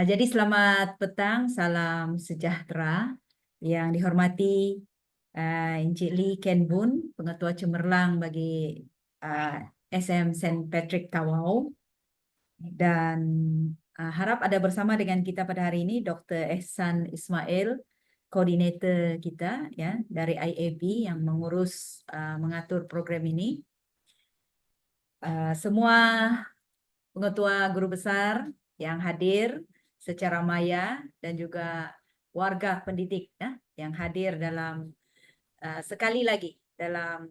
Jadi selamat petang, salam sejahtera yang dihormati Encik Lee Ken Boon, Pengetua Cemerlang bagi uh, SM St. Patrick Tawau, dan harap ada bersama dengan kita pada hari ini Dr. Ehsan Ismail, koordinator kita ya dari IAB yang mengatur program ini. Semua pengetua guru besar yang hadir secara maya dan juga warga pendidik ya, yang hadir dalam sekali lagi dalam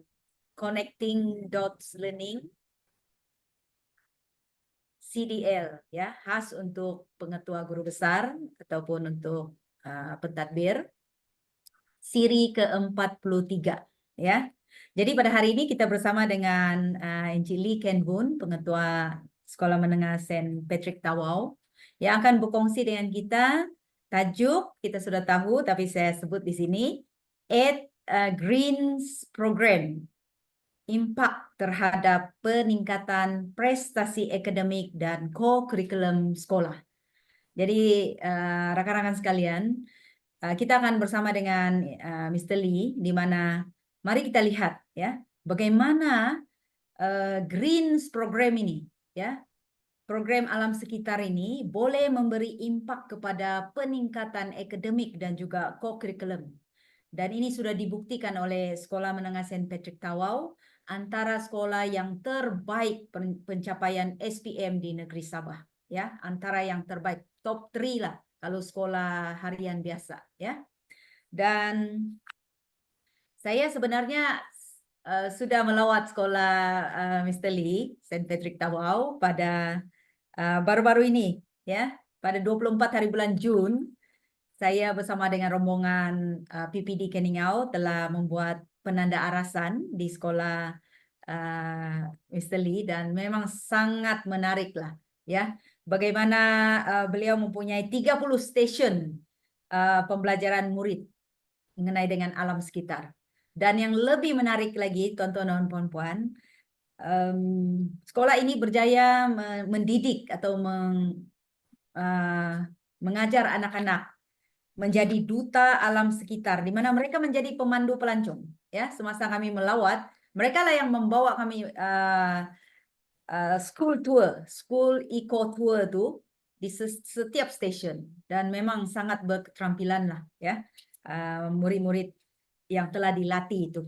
Connecting Dots Learning CDL ya, khas untuk pengetua guru besar ataupun untuk pentadbir siri ke-43 ya. Jadi pada hari ini kita bersama dengan Encik Lee Ken Boon, Pengetua Sekolah Menengah St. Patrick Tawau, yang akan berkongsi dengan kita. Tajuk kita sudah tahu, tapi saya sebut di sini, Greens Program, Impak terhadap peningkatan prestasi akademik dan co-curriculum sekolah. Jadi rekan-rekan sekalian, kita akan bersama dengan Mr. Lee, di mana mari kita lihat ya bagaimana Greens Program ini ya, program alam sekitar ini boleh memberi impak kepada peningkatan akademik dan juga co-curriculum. Dan ini sudah dibuktikan oleh Sekolah Menengah St. Patrick Tawau, antara sekolah yang terbaik pencapaian SPM di negeri Sabah ya, antara yang terbaik, top 3 lah kalau sekolah harian biasa ya. Dan saya sebenarnya sudah melawat sekolah Mr. Lee St. Patrick Tawau pada baru-baru ini ya, pada 24 hari bulan Jun. Saya bersama dengan rombongan PPD Keningau telah membuat penanda arasan di sekolah Mr. Lee, dan memang sangat menarik lah ya, bagaimana beliau mempunyai 30 stesen pembelajaran murid mengenai dengan alam sekitar. Dan yang lebih menarik lagi, tuan-tuan dan puan-puan, sekolah ini berjaya mendidik atau mengajar anak-anak menjadi duta alam sekitar, di mana mereka menjadi pemandu pelancong ya. Semasa kami melawat, mereka lah yang membawa kami school tour, school eco tour tuh di setiap stasiun, dan memang sangat berketerampilan lah ya murid-murid yang telah dilatih itu.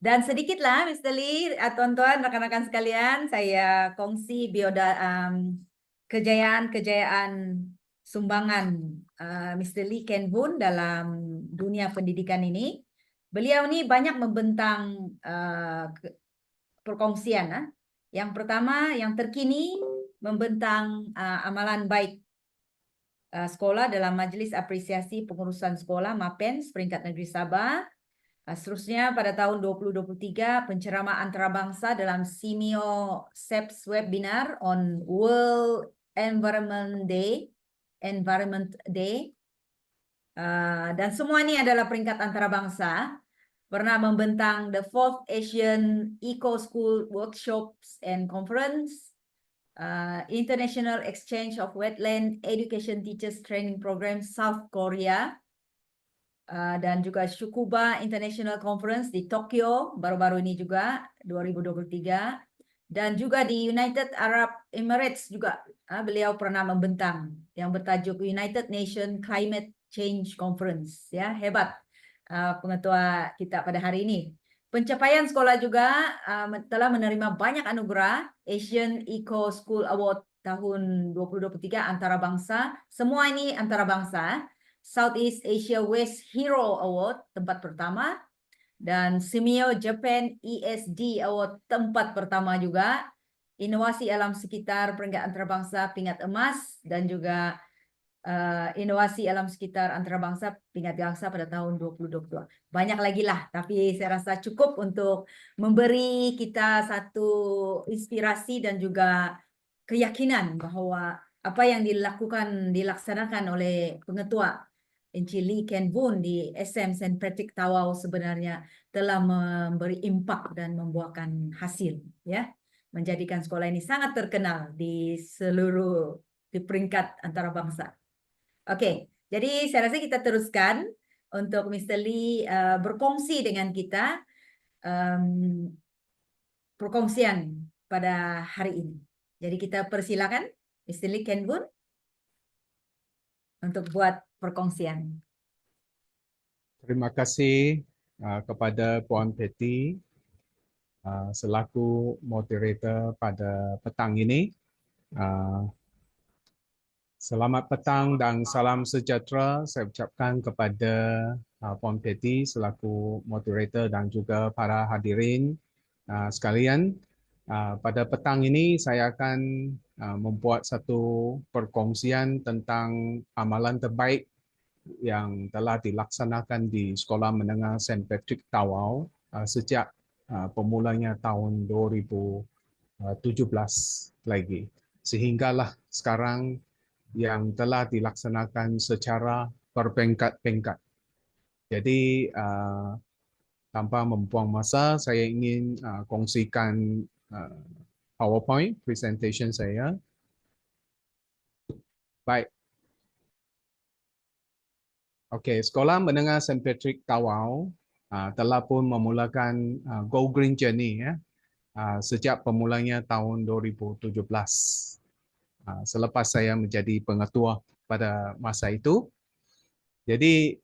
Dan sedikitlah Mr. Lee, tuan-tuan, rekan-rekan sekalian, saya kongsi kejayaan-kejayaan sumbangan Mr. Lee Ken Boon dalam dunia pendidikan ini. Beliau ini banyak membentang perkongsian. Yang pertama, yang terkini, membentang amalan baik sekolah dalam Majelis Apresiasi Pengurusan Sekolah MAPENS peringkat negeri Sabah. Seterusnya pada tahun 2023, penceramah antarabangsa dalam Simeo SEPS webinar on World Environment Day. Dan semua ini adalah peringkat antarabangsa. Pernah membentang the 4th Asian Eco School Workshops and Conference, International Exchange of Wetland Education Teachers Training Program South Korea, dan juga Shukuba International Conference di Tokyo baru-baru ini juga 2023, dan juga di United Arab Emirates juga beliau pernah membentang yang bertajuk United Nations Climate Change Conference ya. Hebat pengetua kita pada hari ini. Pencapaian sekolah juga telah menerima banyak anugerah Asian Eco School Award tahun 2023 antarabangsa. Semua ini antarabangsa. Southeast Asia West Hero Award tempat pertama, dan Simeo Japan ESD Award tempat pertama juga. Inovasi alam sekitar peringkat antarabangsa peringkat emas, dan juga inovasi alam sekitar antarabangsa peringkat bangsa pada tahun 2022. Banyak lagi lah, tapi saya rasa cukup untuk memberi kita satu inspirasi dan juga keyakinan bahwa apa yang dilaksanakan oleh pengetua Encik Lee Ken Boon di SM St. Patrick Tawau sebenarnya telah memberi impak dan membuahkan hasil ya, menjadikan sekolah ini sangat terkenal di seluruh di peringkat antarabangsa. Oke, jadi saya rasa kita teruskan untuk Mr. Lee berkongsi dengan kita perkongsian pada hari ini. Jadi kita persilakan Mr. Lee Ken Boon untuk buat perkongsian. Terima kasih kepada Puan Betty selaku moderator pada petang ini. Selamat petang dan salam sejahtera saya ucapkan kepada Puan Betty selaku moderator dan juga para hadirin sekalian. Pada petang ini saya akan membuat satu perkongsian tentang amalan terbaik yang telah dilaksanakan di Sekolah Menengah St. Patrick Tawau sejak permulanya tahun 2017 lagi. Sehinggalah sekarang yang telah dilaksanakan secara berpengkat-pengkat. Jadi tanpa membuang masa, saya ingin kongsikan PowerPoint presentation saya. Baik. Okey, Sekolah Menengah St. Patrick Tawau telah pun memulakan Go Green Journey sejak permulanya tahun 2017. Selepas saya menjadi pengetua pada masa itu. Jadi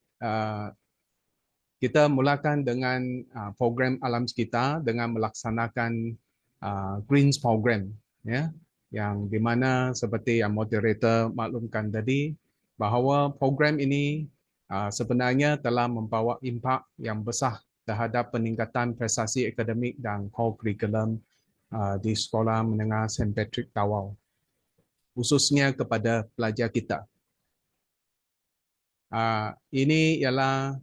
kita mulakan dengan program alam sekitar dengan melaksanakan Greens Program, ya, yang di mana seperti yang moderator maklumkan tadi bahawa program ini sebenarnya telah membawa impak yang besar terhadap peningkatan prestasi akademik dan core curriculum di Sekolah Menengah St. Patrick Tawau, khususnya kepada pelajar kita. Ini ialah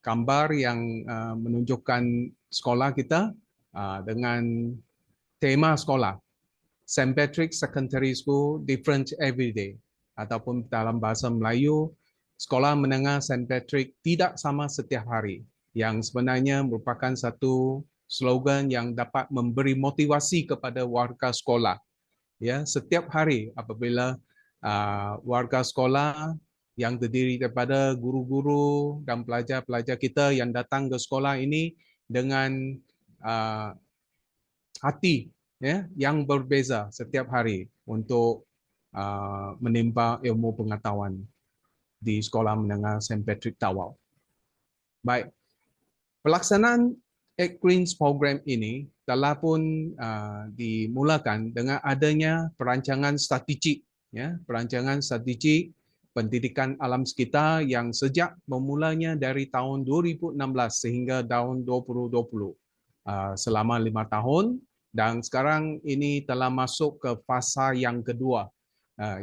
gambar yang menunjukkan sekolah kita dengan tema sekolah St. Patrick Secondary School Different Every Day, ataupun dalam bahasa Melayu Sekolah Menengah St. Patrick tidak sama setiap hari, yang sebenarnya merupakan satu slogan yang dapat memberi motivasi kepada warga sekolah. Ya, setiap hari apabila warga sekolah yang terdiri daripada guru-guru dan pelajar-pelajar kita yang datang ke sekolah ini dengan hati yang berbeza setiap hari untuk menimba ilmu pengetahuan di Sekolah Menengah St. Patrick Tawau. Baik, pelaksanaan Greens Program ini telah pun dimulakan dengan adanya perancangan strategik, perancangan strategik pendidikan alam sekitar yang sejak memulanya dari tahun 2016 sehingga tahun 2020, selama 5 tahun, dan sekarang ini telah masuk ke fasa yang kedua,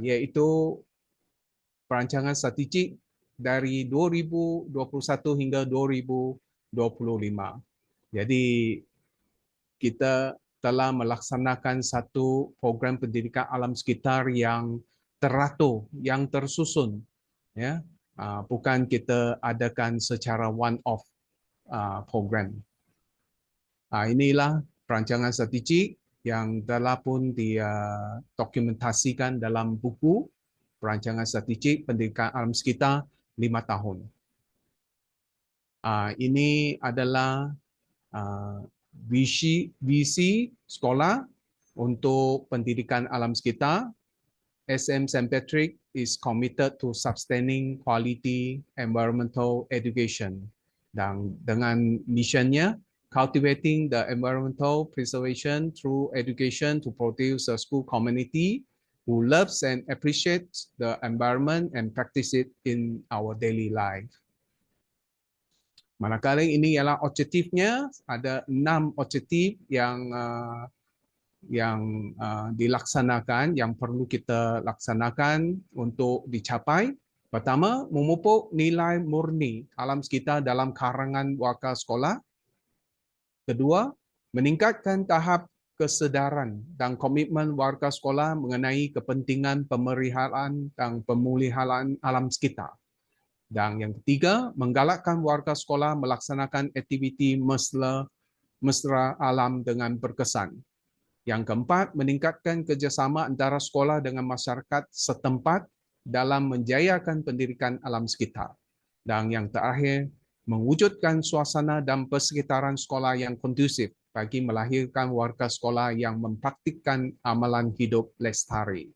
iaitu perancangan strategik dari 2021 hingga 2025. Jadi kita telah melaksanakan satu program pendidikan alam sekitar yang teratur, yang tersusun, bukan kita adakan secara one-off program. Inilah perancangan strategik yang telah pun didokumentasikan dalam buku perancangan strategik pendidikan alam sekitar 5 tahun. Ini adalah visi sekolah untuk pendidikan alam sekitar. SM St. Patrick is committed to sustaining quality environmental education. Dan dengan misinya, cultivating the environmental preservation through education to produce a school community who loves and appreciates the environment and practice it in our daily life. Manakala ini ialah objektifnya, ada 6 objektif yang dilaksanakan, yang perlu kita laksanakan untuk dicapai. Pertama, memupuk nilai murni alam sekitar dalam karangan warga sekolah. Kedua, meningkatkan tahap kesedaran dan komitmen warga sekolah mengenai kepentingan pemeliharaan dan pemulihan alam sekitar. Dan yang ketiga, menggalakkan warga sekolah melaksanakan aktiviti mesra alam dengan berkesan. Yang keempat, meningkatkan kerjasama antara sekolah dengan masyarakat setempat dalam menjayakan pendidikan alam sekitar. Dan yang terakhir, mewujudkan suasana dan persekitaran sekolah yang kondusif bagi melahirkan warga sekolah yang mempraktikkan amalan hidup lestari.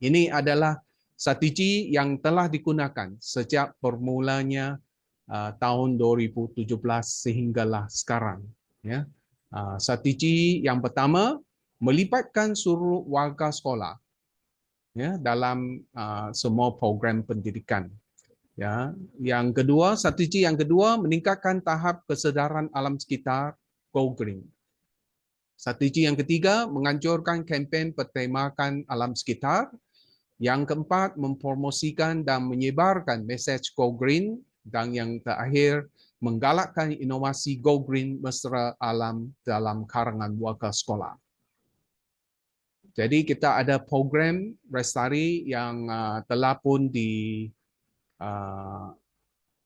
Ini adalah strategi yang telah digunakan sejak permulanya tahun 2017 sehinggalah sekarang. Ya. Strategi yang pertama, melibatkan seluruh warga sekolah ya, dalam semua program pendidikan. Ya. Yang kedua, strategi yang kedua, meningkatkan tahap kesedaran alam sekitar Go Green. Strategi yang ketiga, menganjurkan kempen bertemakan alam sekitar. Yang keempat, mempromosikan dan menyebarkan mesej Go Green. Dan yang terakhir, menggalakkan inovasi Go Green mesra alam dalam karangan warga sekolah. Jadi kita ada program Lestari yang telah pun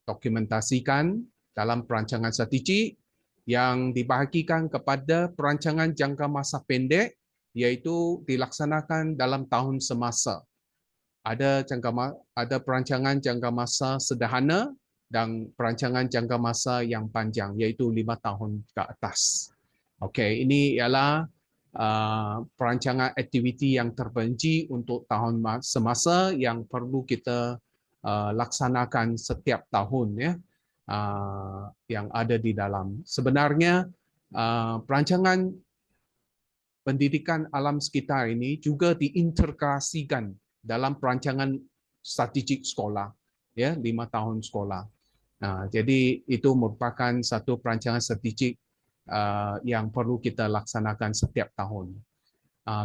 dokumentasikan dalam perancangan strategi yang dibahagikan kepada perancangan jangka masa pendek, iaitu dilaksanakan dalam tahun semasa. Ada perancangan jangka masa sederhana dan perancangan jangka masa yang panjang, iaitu 5 tahun ke atas. Okey, ini ialah perancangan aktiviti yang terperinci untuk tahun semasa yang perlu kita laksanakan setiap tahun ya, yang ada di dalam. Sebenarnya perancangan pendidikan alam sekitar ini juga diintegrasikan dalam perancangan strategik sekolah, ya 5 tahun sekolah. Jadi itu merupakan satu perancangan strategik yang perlu kita laksanakan setiap tahun.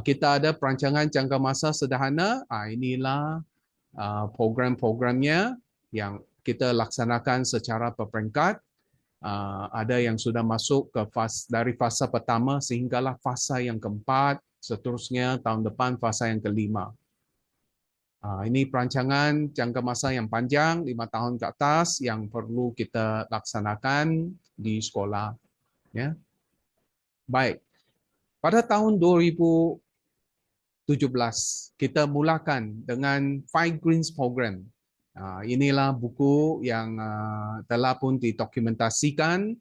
Kita ada perancangan jangka masa sederhana. Inilah program-programnya yang kita laksanakan secara berperingkat. Ada yang sudah masuk ke dari fasa pertama sehinggalah fasa yang keempat, seterusnya tahun depan fasa yang kelima. Ini perancangan jangka masa yang panjang, 5 tahun ke atas yang perlu kita laksanakan di sekolah. Ya. Baik, pada tahun 2017 kita mulakan dengan Five Greens Program. Inilah buku yang telah pun didokumentasikan.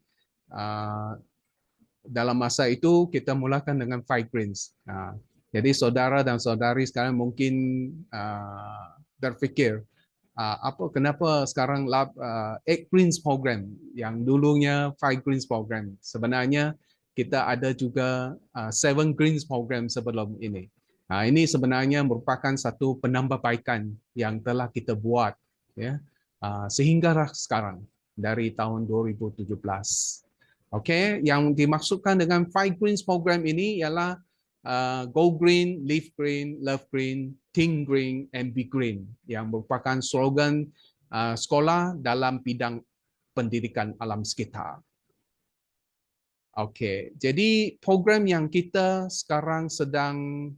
Dalam masa itu kita mulakan dengan Five Greens. Jadi saudara dan saudari sekarang mungkin berfikir, kenapa sekarang Eight Greens Program yang dulunya Five Greens Program. Sebenarnya kita ada juga Seven Greens Program sebelum ini. Ini sebenarnya merupakan satu penambahbaikan yang telah kita buat ya, sehingga sekarang dari tahun 2017. Okey, yang dimaksudkan dengan Five Greens Program ini ialah Go Green, Live Green, Love Green, Think Green, and Be Green yang merupakan slogan sekolah dalam bidang pendidikan alam sekitar. Okey, jadi program yang kita sekarang sedang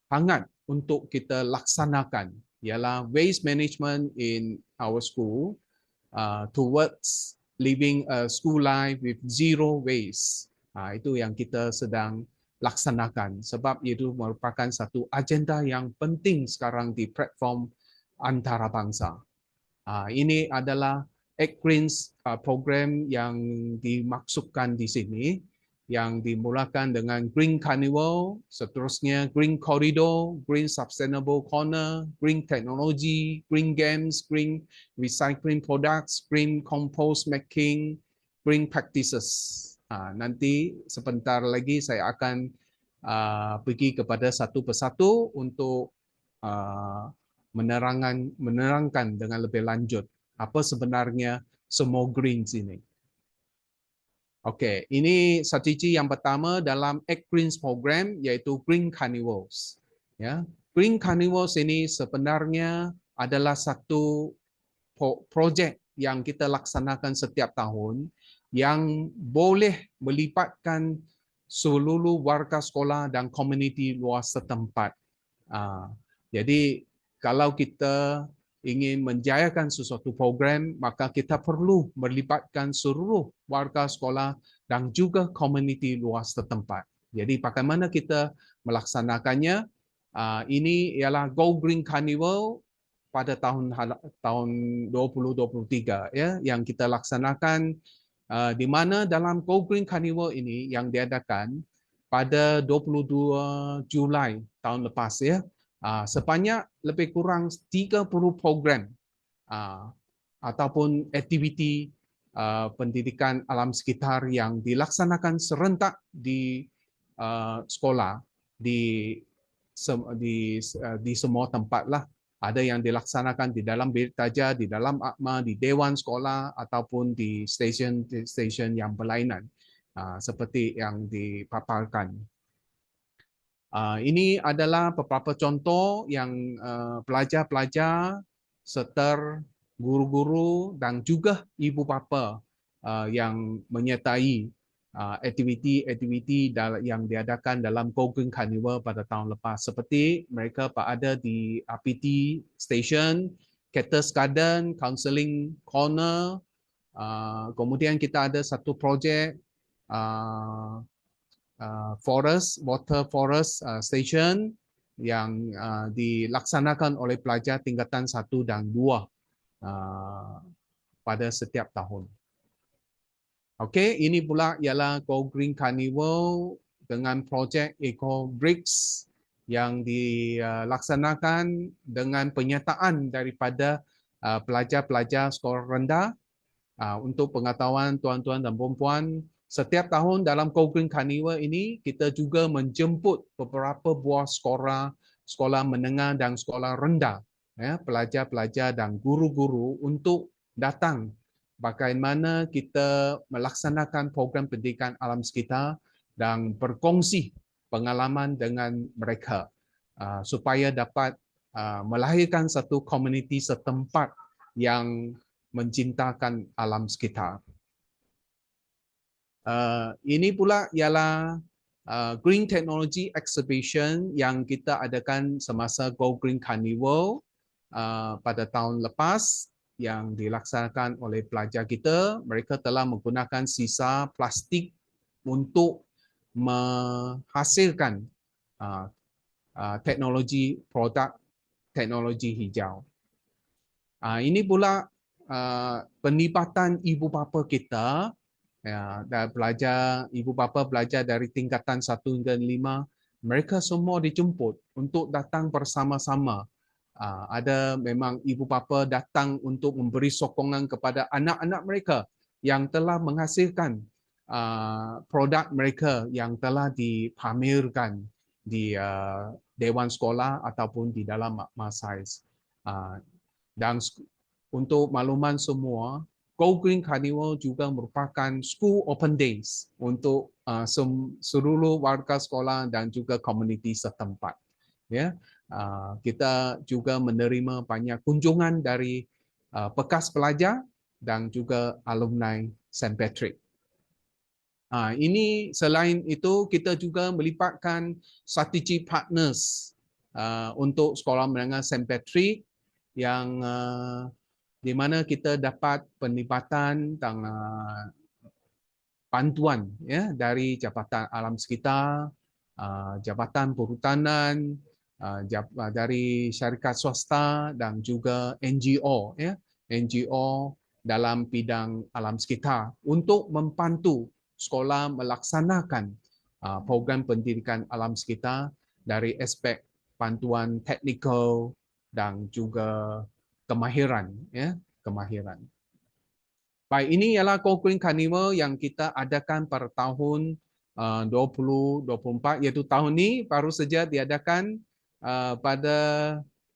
hangat untuk kita laksanakan ialah waste management in our school towards living a school life with zero waste. Itu yang kita sedang laksanakan sebab itu merupakan satu agenda yang penting sekarang di platform antarabangsa. Ini adalah Eight Greens program yang dimaksudkan di sini, yang dimulakan dengan Green Carnival, seterusnya Green Corridor, Green Sustainable Corner, Green Technology, Green Games, Green Recycling Products, Green Compost Making, Green Practices. Nanti sebentar lagi saya akan pergi kepada satu persatu untuk menerangkan dengan lebih lanjut apa sebenarnya semua greens ini. Okey, ini strategi yang pertama dalam Eight Greens Program iaitu Green Carnivals. Ya, Green Carnivals ini sebenarnya adalah satu projek yang kita laksanakan setiap tahun yang boleh melibatkan seluruh warga sekolah dan komuniti luas setempat. Jadi kalau kita ingin menjayakan sesuatu program, maka kita perlu melibatkan seluruh warga sekolah dan juga komuniti luas setempat. Jadi bagaimana kita melaksanakannya? Ini ialah Go Green Carnival pada tahun 2023 ya, yang kita laksanakan, di mana dalam Go Green Carnival ini yang diadakan pada 22 Julai tahun lepas ya, sebanyak lebih kurang 30 program ataupun aktiviti pendidikan alam sekitar yang dilaksanakan serentak di sekolah di semua tempat lah. Ada yang dilaksanakan di dalam bilik taja, di dalam akma, di dewan sekolah ataupun di stesen yang berlainan seperti yang dipaparkan. Ini adalah beberapa contoh yang pelajar-pelajar serta guru-guru dan juga ibu bapa yang menyertai aktiviti-aktiviti yang diadakan dalam Go Green Carnival pada tahun lepas. Seperti mereka berada di RPT Station, Cactus Garden, Counseling Corner. Kemudian kita ada satu projek Water Forest Station yang dilaksanakan oleh pelajar tingkatan 1 dan 2 pada setiap tahun. Okey, ini pula ialah Go Green Carnival dengan projek Eco Bricks yang dilaksanakan dengan penyertaan daripada pelajar-pelajar sekolah rendah. Untuk pengetahuan tuan-tuan dan puan-puan, setiap tahun dalam Go Green Carnival ini kita juga menjemput beberapa buah sekolah menengah dan sekolah rendah, ya, pelajar-pelajar dan guru-guru untuk datang bagaimana kita melaksanakan program pendidikan alam sekitar dan berkongsi pengalaman dengan mereka supaya dapat melahirkan satu komuniti setempat yang mencintakan alam sekitar. Ini pula ialah Green Technology Exhibition yang kita adakan semasa Go Green Carnival pada tahun lepas yang dilaksanakan oleh pelajar kita. Mereka telah menggunakan sisa plastik untuk menghasilkan produk teknologi hijau. Ini pula penlibatan ibu bapa kita, ya, dan ibu bapa belajar dari tingkatan 1 hingga 5, mereka semua dijemput untuk datang bersama-sama. Ada memang ibu bapa datang untuk memberi sokongan kepada anak-anak mereka yang telah menghasilkan produk mereka yang telah dipamerkan di dewan sekolah ataupun di dalam makmal saiz. Dan untuk makluman semua, Go Green Carnival juga merupakan School Open Days untuk seluruh warga sekolah dan juga komuniti setempat. Ya, kita juga menerima banyak kunjungan dari bekas pelajar dan juga alumni St. Patrick. Ini selain itu kita juga melibatkan strategi partners untuk sekolah menengah St. Patrick yang di mana kita dapat penlibatan dan bantuan ya dari Jabatan Alam Sekitar, Jabatan Perhutanan, dari syarikat swasta dan juga NGO ya, NGO dalam bidang alam sekitar untuk membantu sekolah melaksanakan program pendidikan alam sekitar dari aspek bantuan teknikal dan juga kemahiran ya, kemahiran. Baik, ini ialah Go Green Carnival yang kita adakan pada tahun 2024, iaitu tahun ini baru saja diadakan pada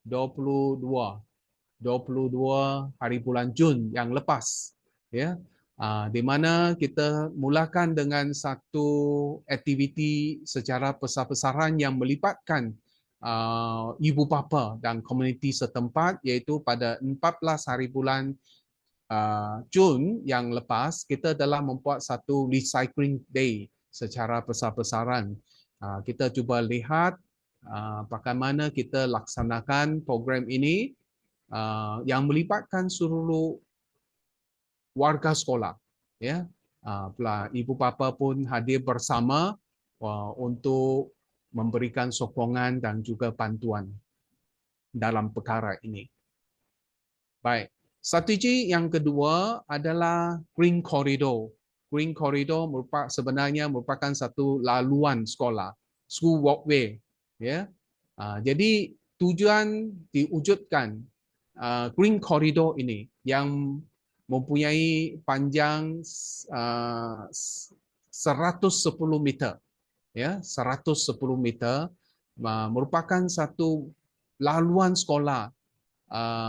22 hari bulan Jun yang lepas ya, di mana kita mulakan dengan satu aktiviti secara besar-besaran yang melibatkan ibu bapa dan komuniti setempat, iaitu pada 14 hari bulan Jun yang lepas kita telah membuat satu recycling day secara besar-besaran. Kita cuba lihat bagaimana kita laksanakan program ini yang melibatkan seluruh warga sekolah, ya. Ibu bapa pun hadir bersama untuk memberikan sokongan dan juga bantuan dalam perkara ini. Baik, strategi yang kedua adalah Green Corridor. Green Corridor sebenarnya merupakan satu laluan sekolah, school walkway, ya. Jadi tujuan diwujudkan Green Corridor ini yang mempunyai panjang 110 meter, ya, 110 meter, merupakan satu laluan sekolah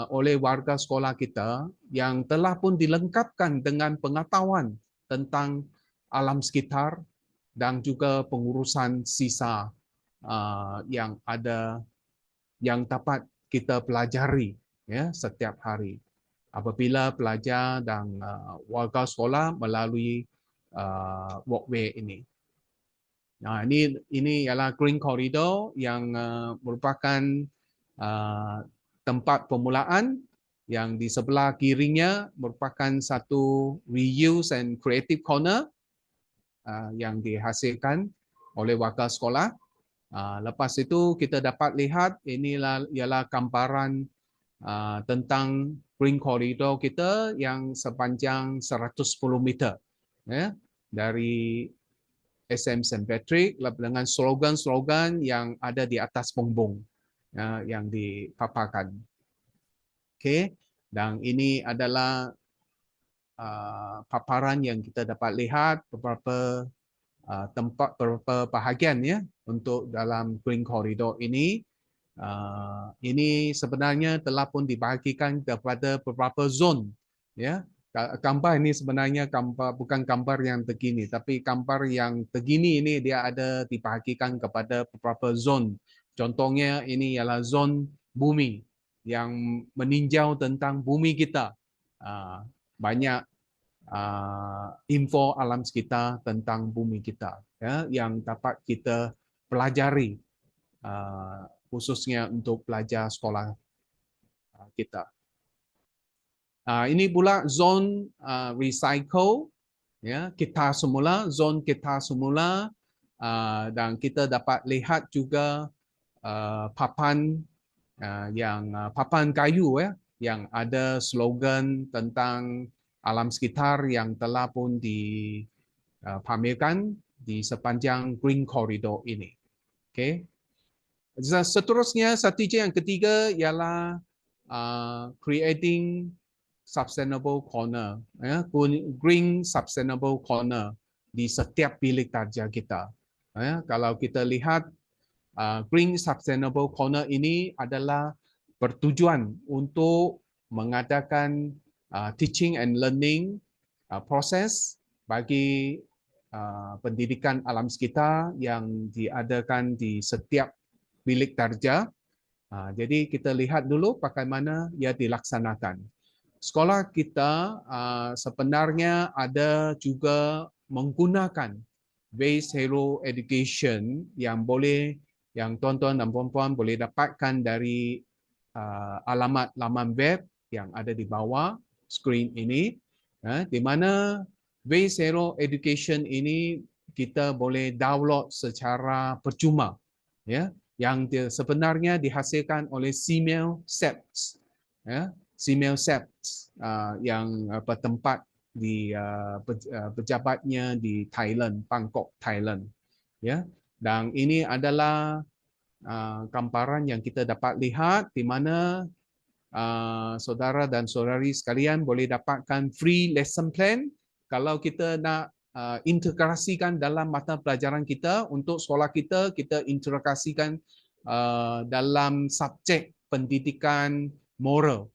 oleh warga sekolah kita yang telah pun dilengkapkan dengan pengetahuan tentang alam sekitar dan juga pengurusan sisa yang ada yang dapat kita pelajari, ya, setiap hari apabila pelajar dan warga sekolah melalui walkway ini. Nah, ini ialah Green Corridor yang merupakan tempat permulaan, yang di sebelah kirinya merupakan satu reuse and creative corner yang dihasilkan oleh warga sekolah. Lepas itu kita dapat lihat inilah ialah gambaran tentang Green Corridor kita yang sepanjang 110 meter, ya, dari SM St. Patrick dengan slogan-slogan yang ada di atas bumbung yang dipaparkan. Okey, dan ini adalah paparan yang kita dapat lihat beberapa tempat, beberapa bahagian, ya, untuk dalam Green Corridor ini. Ini sebenarnya telah pun dibahagikan kepada beberapa zon, ya. Gambar ini sebenarnya bukan gambar yang terkini, tapi gambar yang terkini ini dia ada dibahagikan kepada beberapa zon. Contohnya ini ialah zon bumi yang meninjau tentang bumi kita. Banyak info alam sekitar tentang bumi kita, ya, yang dapat kita pelajari khususnya untuk pelajar sekolah kita. Ini pula zon recycle, ya, kita semula, zon kita semula, dan kita dapat lihat juga papan papan kayu, ya, yang ada slogan tentang alam sekitar yang telah pun dipamerkan di sepanjang Green Corridor ini. Okey. Seterusnya, strategi yang ketiga ialah creating sustainable corner, ya, green sustainable corner di setiap bilik darjah kita. Ya, kalau kita lihat green sustainable corner ini adalah bertujuan untuk mengadakan teaching and learning proses bagi pendidikan alam sekitar yang diadakan di setiap bilik darjah. Jadi kita lihat dulu bagaimana ia dilaksanakan. Sekolah kita sebenarnya ada juga menggunakan Base Hero Education yang tuan-tuan dan puan-puan boleh dapatkan dari alamat laman web yang ada di bawah skrin ini, di mana Base Hero Education ini kita boleh download secara percuma, ya, yang sebenarnya dihasilkan oleh CMAIL SEPS, ya, CMAIL SEPS yang bertempat di pejabatnya di Thailand, Bangkok, Thailand, ya. Dan ini adalah gambaran yang kita dapat lihat di mana saudara dan saudari sekalian boleh dapatkan free lesson plan kalau kita nak integrasikan dalam mata pelajaran kita. Untuk sekolah kita, kita integrasikan dalam subjek pendidikan moral.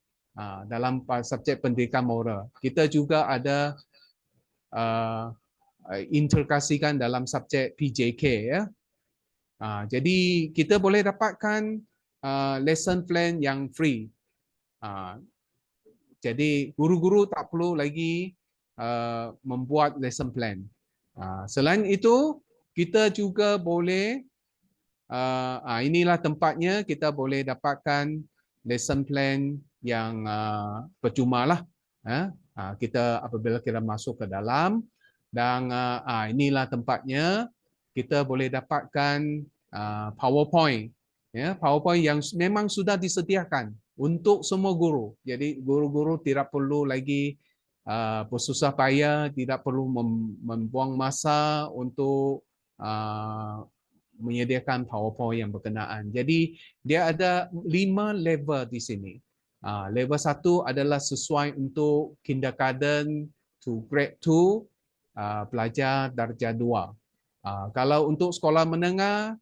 Dalam subjek pendidikan moral, kita juga ada integrasikan dalam subjek PJK, ya. Jadi kita boleh dapatkan lesson plan yang free. Jadi guru-guru tak perlu lagi membuat lesson plan. Selain itu, kita juga boleh inilah tempatnya kita boleh dapatkan lesson plan yang percuma lah. Kita apabila kita masuk ke dalam dan inilah tempatnya kita boleh dapatkan PowerPoint. Ya, PowerPoint yang memang sudah disediakan untuk semua guru. Jadi guru-guru tidak perlu lagi bersusah payah, tidak perlu membuang masa untuk menyediakan PowerPoint yang berkenaan. Jadi dia ada 5 level di sini. Level 1 adalah sesuai untuk kindergarten to grade 2, pelajar darjah 2. Kalau untuk sekolah menengah,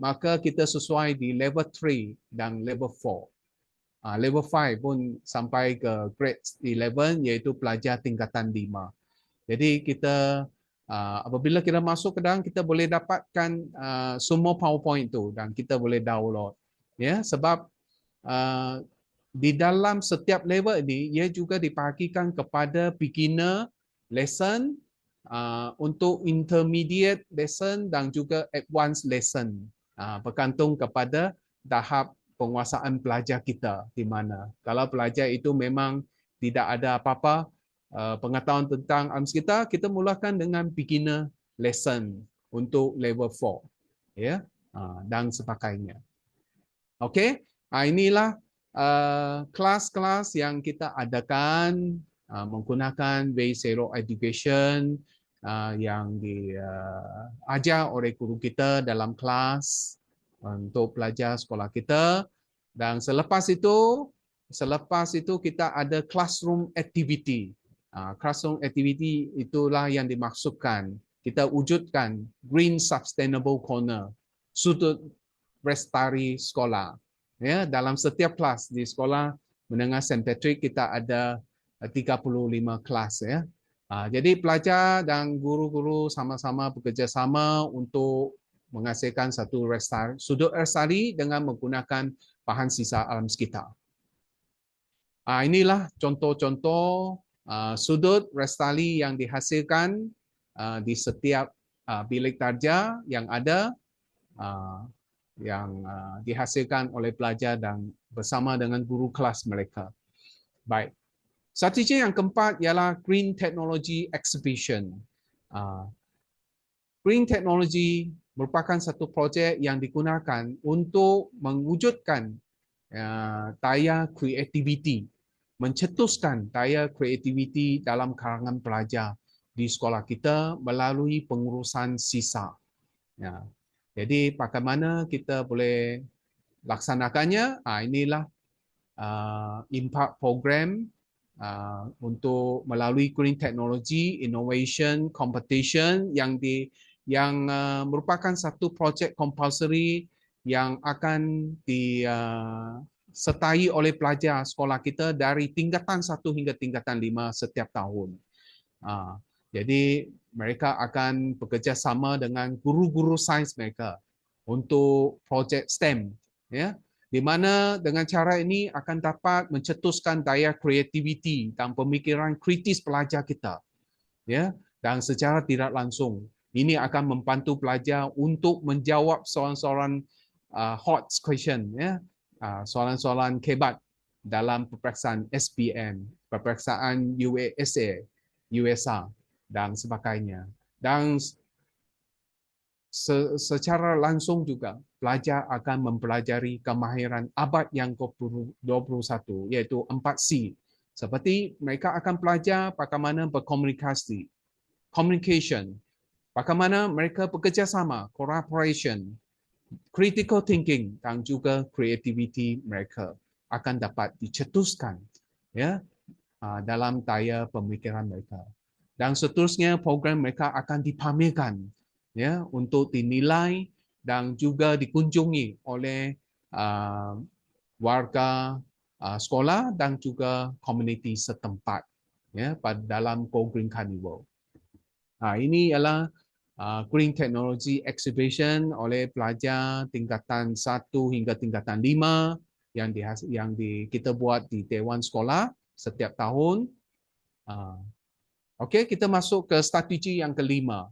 maka kita sesuai di level 3 dan level 4. Level 5 pun sampai ke grade 11 iaitu pelajar tingkatan 5. Jadi kita apabila kita masuk ke dalam, kita boleh dapatkan semua PowerPoint itu dan kita boleh download. Ya, sebab di dalam setiap level ini ia juga dibahagikan kepada beginner lesson, untuk intermediate lesson dan juga advanced lesson, bergantung kepada tahap penguasaan pelajar kita di mana. Kalau pelajar itu memang tidak ada apa-apa pengetahuan tentang Almskita, kita mulakan dengan beginner lesson untuk level 4, ya, dan sebagainya. Okey, inilah kelas-kelas yang kita adakan menggunakan Zero Education yang diajar oleh guru kita dalam kelas untuk pelajar sekolah kita. Dan selepas itu kita ada classroom activity. Classroom activity itulah yang dimaksudkan. Kita wujudkan Green Sustainable Corner, sudut lestari sekolah. Ya, dalam setiap kelas di sekolah menengah St. Patrick kita ada 35 kelas, ya. Jadi pelajar dan guru-guru sama-sama bekerjasama untuk menghasilkan satu sudut lestari dengan menggunakan bahan sisa alam sekitar. Inilah contoh-contoh sudut lestari yang dihasilkan di setiap bilik darjah yang ada, yang dihasilkan oleh pelajar dan bersama dengan guru kelas mereka. Baik. Strategi yang keempat ialah Green Technology Exhibition. Green Technology merupakan satu projek yang digunakan untuk mewujudkan daya kreativiti, mencetuskan daya kreativiti dalam kalangan pelajar di sekolah kita melalui pengurusan sisa. Ya. Jadi bagaimana kita boleh laksanakannya? Inilah impact program untuk melalui Green Technology Innovation Competition yang merupakan satu projek compulsory yang akan disertai oleh pelajar sekolah kita dari tingkatan 1 hingga tingkatan 5 setiap tahun. Jadi mereka akan bekerja sama dengan guru-guru sains mereka untuk projek STEM, ya, di mana dengan cara ini akan dapat mencetuskan daya kreativiti dan pemikiran kritis pelajar kita, ya, dan secara tidak langsung ini akan membantu pelajar untuk menjawab soalan-soalan hot question, ya, soalan-soalan kebat dalam peperiksaan SPM, peperiksaan UASA, USA dan sebagainya. Dan secara langsung juga pelajar akan mempelajari kemahiran abad yang ke-21 iaitu 4C. Seperti mereka akan belajar bagaimana berkomunikasi, communication, bagaimana mereka bekerjasama, cooperation, critical thinking dan juga creativity mereka akan dapat dicetuskan, ya, dalam daya pemikiran mereka. Dan seterusnya program mereka akan dipamerkan, ya, untuk dinilai dan juga dikunjungi oleh warga sekolah dan juga komuniti setempat, ya, pada dalam Go Green Carnival. Ini ialah Green Technology Exhibition oleh pelajar tingkatan 1 hingga tingkatan 5 yang kita buat di Dewan Sekolah setiap tahun. Okey, kita masuk ke strategi yang kelima,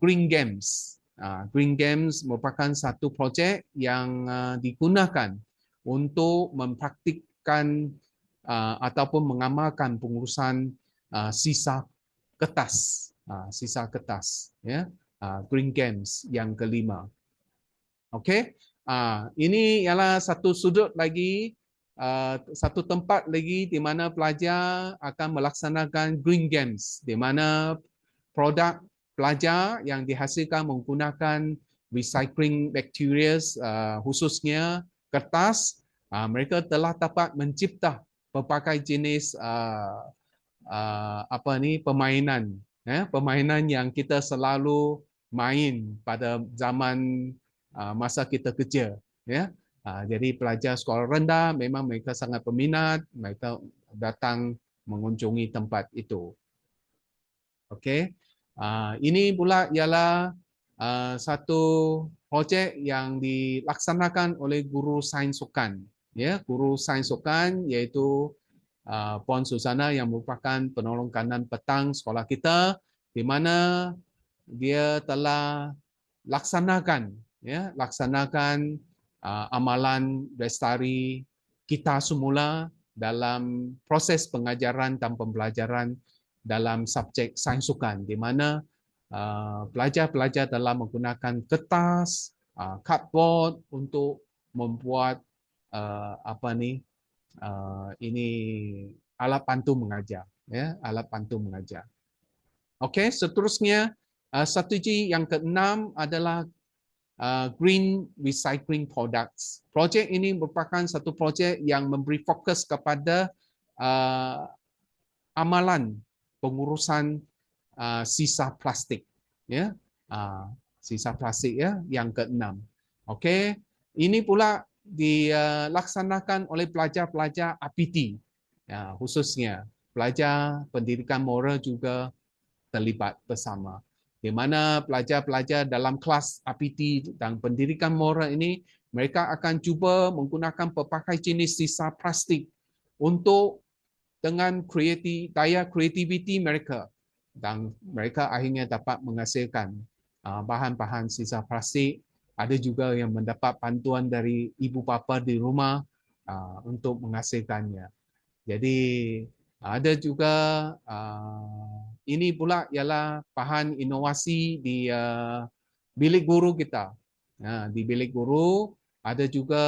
Green Games. Green Games merupakan satu projek yang digunakan untuk menerapkan ataupun mengamalkan pengurusan sisa kertas, ya, Green Games yang kelima. Okey, ini ialah satu sudut lagi, satu tempat lagi di mana pelajar akan melaksanakan Green Games, di mana produk pelajar yang dihasilkan menggunakan recycling bacteria, khususnya kertas, mereka telah dapat mencipta pelbagai jenis permainan, permainan yang kita selalu main pada zaman masa kita kerja, ya. Jadi pelajar sekolah rendah memang mereka sangat berminat, mereka datang mengunjungi tempat itu. Okey, ini pula ialah satu projek yang dilaksanakan oleh guru sains sukan, ya, guru sains sukan iaitu Puan Susana yang merupakan penolong kanan petang sekolah kita, di mana dia telah laksanakan amalan lestari kita semula dalam proses pengajaran dan pembelajaran dalam subjek sains sukan, di mana pelajar-pelajar telah menggunakan kertas, cardboard untuk membuat ini alat bantu mengajar, ya, alat bantu mengajar. Okey, seterusnya strategi yang keenam adalah green recycling products. Projek ini merupakan satu projek yang memberi fokus kepada amalan pengurusan sisa plastik, ya, sisa plastik, ya, yang keenam. Okey, ini pula dilaksanakan oleh pelajar-pelajar APT, ya, khususnya pelajar pendidikan moral juga terlibat bersama, di mana pelajar-pelajar dalam kelas APT dan pendidikan moral ini mereka akan cuba menggunakan pelbagai jenis sisa plastik untuk dengan daya kreativiti mereka, dan mereka akhirnya dapat menghasilkan bahan-bahan sisa plastik. Ada juga yang mendapat bantuan dari ibu bapa di rumah untuk menghasilkannya. Jadi ada juga ini pula ialah bahan inovasi di bilik guru kita. Di bilik guru ada juga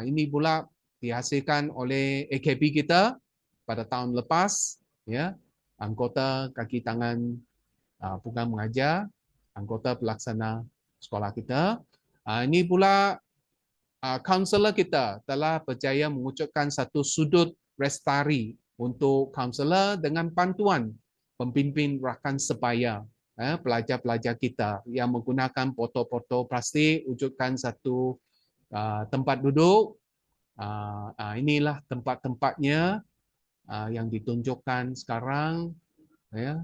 ini pula dihasilkan oleh AKP kita pada tahun lepas, ya, anggota kaki tangan program mengajar, anggota pelaksana sekolah kita. Ini pula kaunselor kita telah berjaya mengucapkan satu sudut lestari untuk kaunselor dengan bantuan pempimpin rakan sebaya, pelajar-pelajar kita yang menggunakan botol-botol plastik wujudkan satu tempat duduk. Inilah tempat-tempatnya yang ditunjukkan sekarang, ya,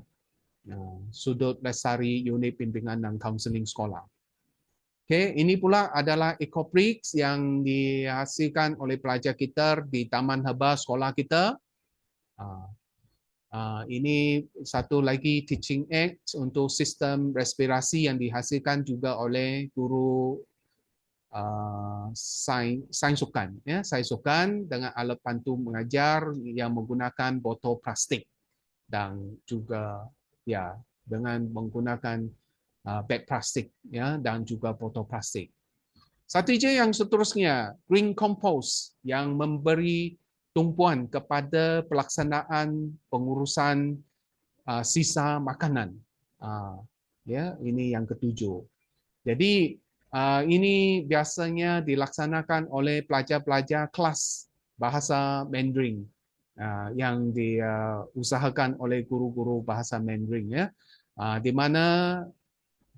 sudut lestari unit bimbingan dan kaunseling sekolah. Okey, ini pula adalah ecobricks yang dihasilkan oleh pelajar kita di Taman Herba sekolah kita. Ini satu lagi teaching aid untuk sistem respirasi yang dihasilkan juga oleh guru sains sukan, ya, sains sukan dengan alat bantu mengajar yang menggunakan botol plastik dan juga, ya, dengan menggunakan beg plastik, ya, dan juga botol plastik. Strategi yang seterusnya, green compost yang memberi tumpuan kepada pelaksanaan pengurusan sisa makanan. Ya, ini yang ketujuh. Jadi ini biasanya dilaksanakan oleh pelajar-pelajar kelas bahasa Mandarin yang diusahakan oleh guru-guru bahasa Mandarin, ya, di mana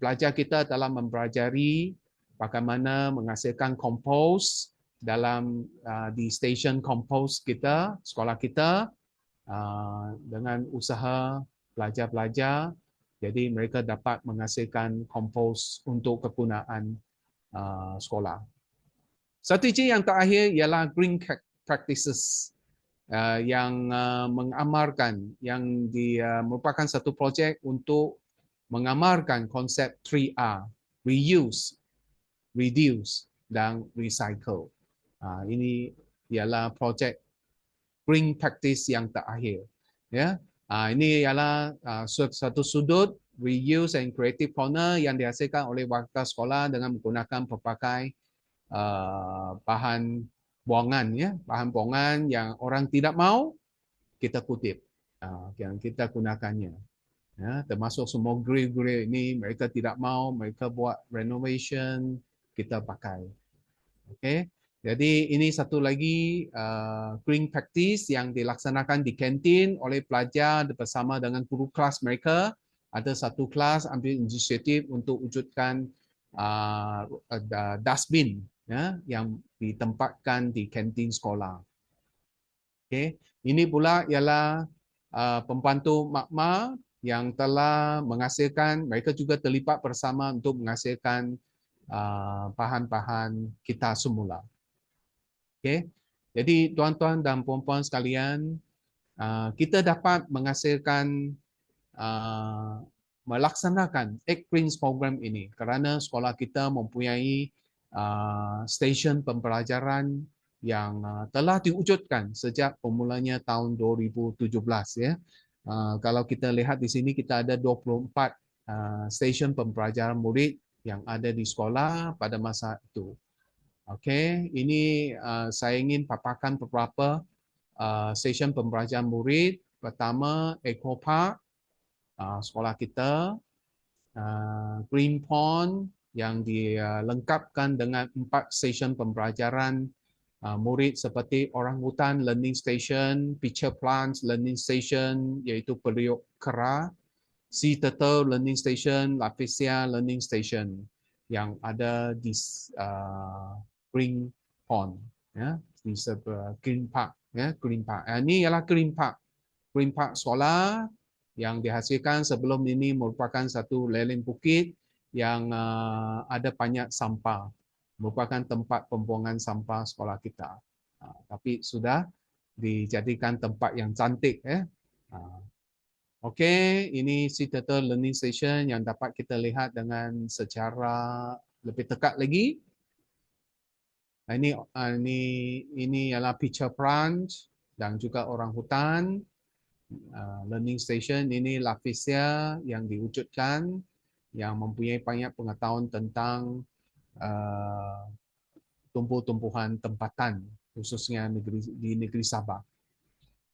pelajar kita telah mempelajari bagaimana menghasilkan kompos dalam di stesen kompos kita, sekolah kita, dengan usaha pelajar-pelajar. Jadi mereka dapat menghasilkan kompos untuk kegunaan sekolah. Strategi yang terakhir ialah green practices yang mengamalkan, yang merupakan satu projek untuk mengamalkan konsep 3R, reuse, reduce, dan recycle. Ini ialah projek green practice yang terakhir. Ya, ini ialah satu sudut reuse and creative corner yang dihasilkan oleh warga sekolah dengan menggunakan pelbagai bahan buangan, ya, bahan buangan yang orang tidak mau kita kutip, yang kita gunakannya. Ya, termasuk semua grill ini mereka tidak mau, mereka buat renovation, kita pakai. Okey, jadi ini satu lagi green practice yang dilaksanakan di kantin oleh pelajar bersama dengan guru kelas mereka. Ada satu kelas ambil inisiatif untuk wujudkan dustbin, ya, yang ditempatkan di kantin sekolah. Okey, ini pula ialah pembantu makma yang telah menghasilkan, mereka juga terlibat bersama untuk menghasilkan bahan-bahan kita semula. Okey, jadi tuan-tuan dan puan-puan sekalian, kita dapat menghasilkan melaksanakan Egg Prince program ini kerana sekolah kita mempunyai stesen pembelajaran yang telah diwujudkan sejak permulanya tahun 2017, ya. Kalau kita lihat di sini kita ada 24 stesen pembelajaran murid yang ada di sekolah pada masa itu. Okey, ini saya ingin paparkan beberapa stesen pembelajaran murid. Pertama, Eco Park, sekolah kita, Green Pond yang dilengkapkan dengan 4 stesen pembelajaran murid seperti Orangutan Learning Station, Pitcher Plants Learning Station iaitu periuk kera, Sea Turtle Learning Station, Lapisia Learning Station yang ada di Green Pond, ya, di Green Park, ya, Green Park. Ini ialah Green Park. Green Park sekolah yang dihasilkan sebelum ini merupakan satu lereng bukit yang ada banyak sampah. Merupakan tempat pembuangan sampah sekolah kita. Tapi sudah dijadikan tempat yang cantik, ya. Okey, ini Sea Turtle Learning Station yang dapat kita lihat dengan secara lebih dekat lagi. Ini ialah Pitcher Plants dan juga Orangutan Learning Station. Ini Lapisia yang diwujudkan, yang mempunyai banyak pengetahuan tentang tumbuh-tumbuhan tempatan, khususnya di negeri Sabah.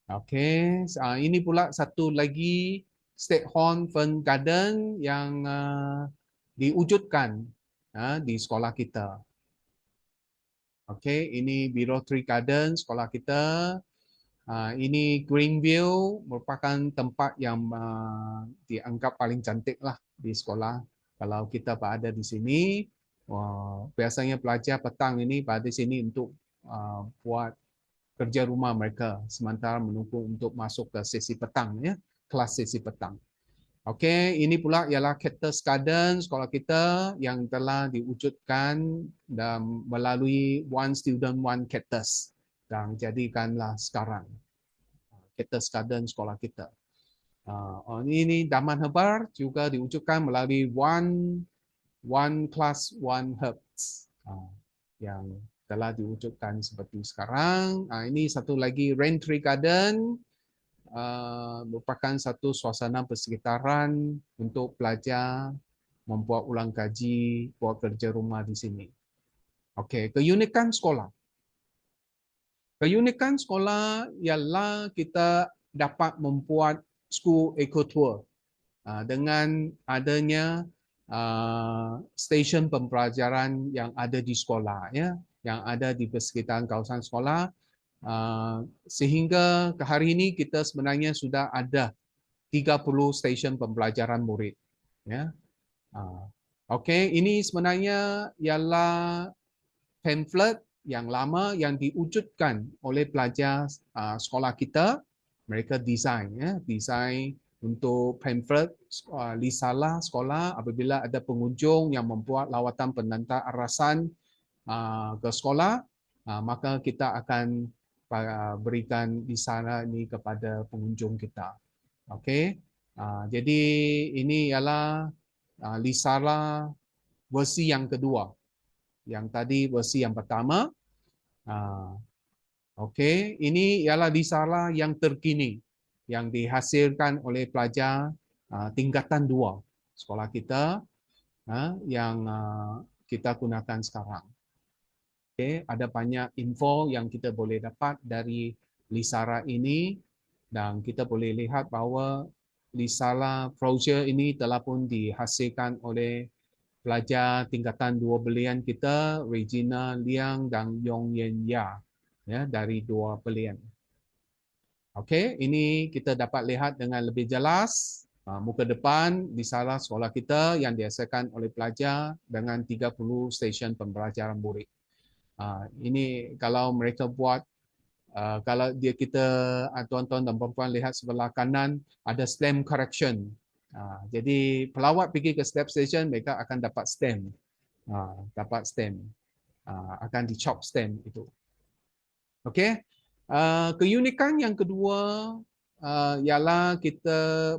Okey, ini pula satu lagi Stakehorn Fern Garden yang diwujudkan di sekolah kita. Okey, ini Biro Tree Garden sekolah kita. Ini Greenview, merupakan tempat yang dianggap paling cantik lah di sekolah. Kalau kita berada di sini, biasanya pelajar petang ini berada di sini untuk buat kerja rumah mereka sementara menunggu untuk masuk ke sesi petang, ya, kelas sesi petang. Okey, ini pula ialah Cactus Garden sekolah kita yang telah diwujudkan dan melalui One Student One Cactus dan jadikanlah sekarang Cactus Garden sekolah kita. Ini Taman Herbar juga diwujudkan melalui One Class One Herbs yang telah diwujudkan seperti sekarang. Ini satu lagi Rain Tree Garden, merupakan satu suasana persekitaran untuk pelajar membuat ulang kaji, buat kerja rumah di sini. Okey, keunikan sekolah. Keunikan sekolah ialah kita dapat membuat school eco tour dengan adanya stesen pembelajaran yang ada di sekolah, ya, yang ada di persekitaran kawasan sekolah. Sehingga ke hari ini kita sebenarnya sudah ada 30 stesen pembelajaran murid, ya. Okey, ini sebenarnya ialah pamphlet yang lama yang diwujudkan oleh pelajar sekolah kita. Mereka desain, ya, desain untuk pamphlet risalah sekolah apabila ada pengunjung yang membuat lawatan pengantar arasan ke sekolah, maka kita akan berikan risalah ini kepada pengunjung kita. Okey, jadi ini ialah risalah versi yang kedua. Yang tadi versi yang pertama. Okey, ini ialah risalah yang terkini yang dihasilkan oleh pelajar tingkatan 2 sekolah kita yang kita gunakan sekarang. Okey, ada banyak info yang kita boleh dapat dari risalah ini dan kita boleh lihat bahawa risalah brochure ini telah pun dihasilkan oleh pelajar tingkatan 2 belian kita, Regina Liang dan Yong Yen Ya, ya dari 2 belian. Okey, ini kita dapat lihat dengan lebih jelas muka depan risalah sekolah kita yang dihasilkan oleh pelajar dengan 30 stesen pembelajaran murid. Ini kalau mereka buat, kalau kita tuan-tuan dan puan-puan lihat sebelah kanan ada stamp correction. Jadi pelawat pergi ke stamp station mereka akan dapat stamp, dapat stamp, akan dicop stamp itu. Okey, keunikan yang kedua ialah kita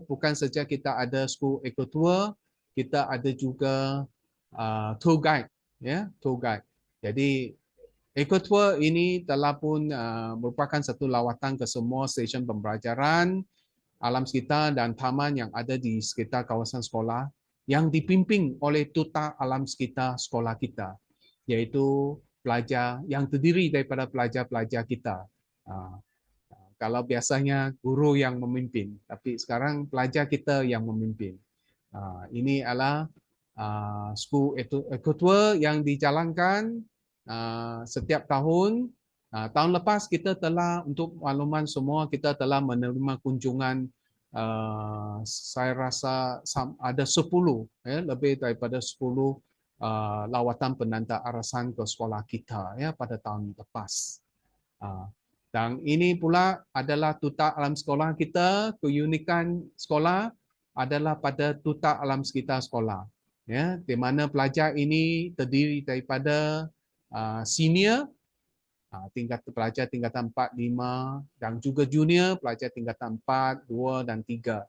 bukan saja kita ada school eco tour, kita ada juga tour guide, ya, tour guide. Jadi eco tour ini telah pun merupakan satu lawatan ke semua stesen pembelajaran alam sekitar dan taman yang ada di sekitar kawasan sekolah yang dipimpin oleh tuta alam sekitar sekolah kita, iaitu pelajar yang terdiri daripada pelajar-pelajar kita. Kalau biasanya guru yang memimpin, tapi sekarang pelajar kita yang memimpin. Ini adalah school eco tour yang dijalankan setiap tahun. Tahun lepas kita telah, untuk makluman semua, kita telah menerima kunjungan saya rasa ada 10, ya, lebih daripada 10 lawatan penanda arasan ke sekolah kita ya pada tahun lepas. Dan ini pula adalah tuta alam sekolah kita. Keunikan sekolah adalah pada tuta alam sekitar sekolah, ya, di mana pelajar ini terdiri daripada senior, tingkat pelajar tingkatan 4, 5 dan juga junior pelajar tingkatan 4, 2 dan 3.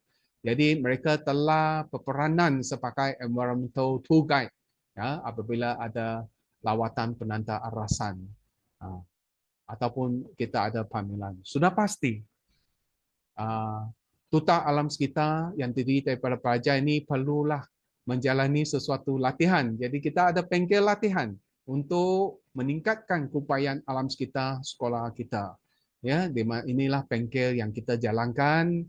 Jadi mereka telah berperanan sebagai environmental tour guide, ya, apabila ada lawatan penanda arasan ataupun kita ada panggilan. Sudah pasti tuta alam sekitar yang terdiri daripada pelajar ini perlulah menjalani sesuatu latihan. Jadi kita ada bengkel latihan untuk meningkatkan keupayaan alam sekitar sekolah kita. Ya, inilah bengkel yang kita jalankan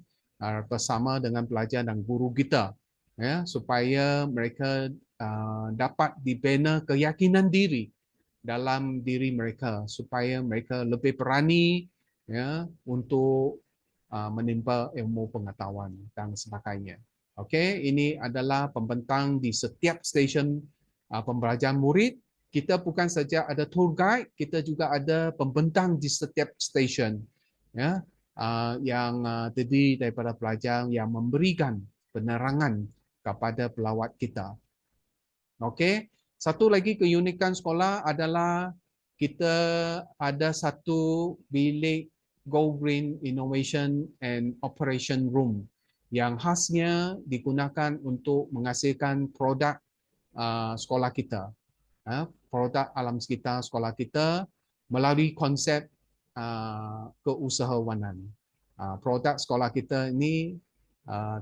bersama dengan pelajar dan guru kita, ya, supaya mereka dapat dibina keyakinan diri dalam diri mereka, supaya mereka lebih berani, ya, untuk menimba ilmu pengetahuan dan sebagainya. Okey, ini adalah pembentang di setiap stesen pembelajaran murid. Kita bukan saja ada tour guide, kita juga ada pembentang di setiap stesen, ya, yang terdiri daripada pelajar yang memberikan penerangan kepada pelawat kita. Okey, satu lagi keunikan sekolah adalah kita ada satu bilik Go Green Innovation and Operation Room yang khasnya digunakan untuk menghasilkan produk sekolah kita, produk alam sekitar sekolah kita melalui konsep keusahawanan. Produk sekolah kita ini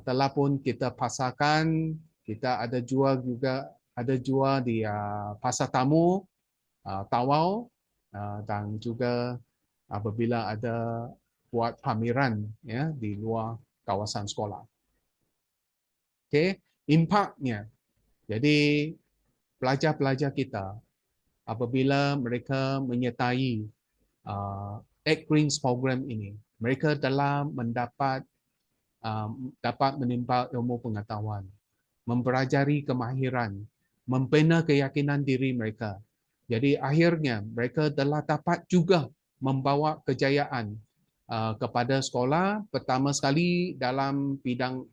telah pun kita pasarkan, kita ada jual juga, ada jual di pasar tamu, Tawau, dan juga apabila ada buat pameran, ya, di luar kawasan sekolah. Okey, impaknya. Jadi pelajar-pelajar kita apabila mereka menyertai Egg Greens program ini, mereka telah mendapat dapat menimba ilmu pengetahuan, mempelajari kemahiran, membina keyakinan diri mereka. Jadi akhirnya mereka telah dapat juga membawa kejayaan kepada sekolah. Pertama sekali dalam bidang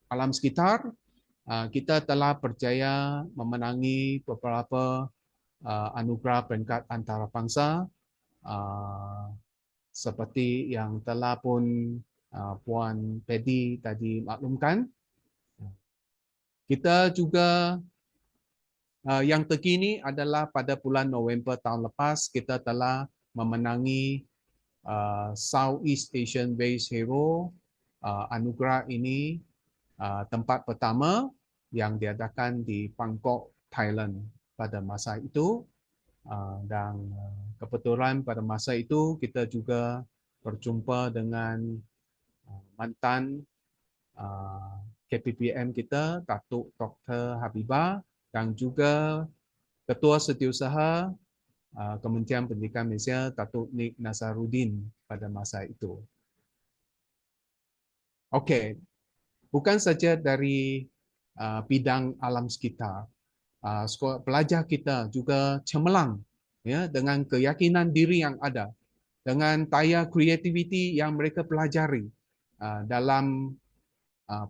alam sekitar, kita telah berjaya memenangi beberapa anugerah peringkat antarabangsa seperti yang telah pun Puan Pedi tadi maklumkan. Kita juga yang terkini adalah pada bulan November tahun lepas kita telah memenangi Southeast Asian Based Hero anugerah ini tempat pertama yang diadakan di Bangkok, Thailand pada masa itu. Dan kebetulan pada masa itu kita juga berjumpa dengan mantan KPPM kita, Datuk Dr. Habibah, dan juga Ketua Setiausaha Kementerian Pendidikan Malaysia, Datuk Nik Nazaruddin pada masa itu. Okey, bukan saja dari bidang alam sekitar, pelajar kita juga cemerlang ya dengan keyakinan diri yang ada, dengan daya kreativiti yang mereka pelajari dalam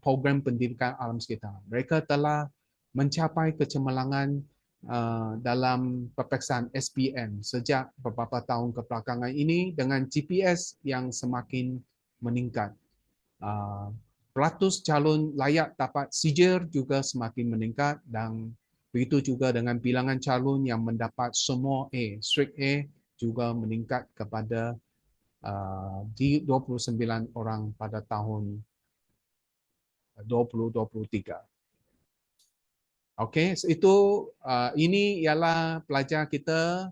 program pendidikan alam sekitar. Mereka telah mencapai kecemerlangan dalam peperiksaan SPM sejak beberapa tahun kebelakangan ini dengan GPS yang semakin meningkat. Peratus calon layak dapat sijil juga semakin meningkat dan begitu juga dengan bilangan calon yang mendapat semua A, straight A juga meningkat kepada 29 orang pada tahun 2023. Okey, itu ini ialah pelajar kita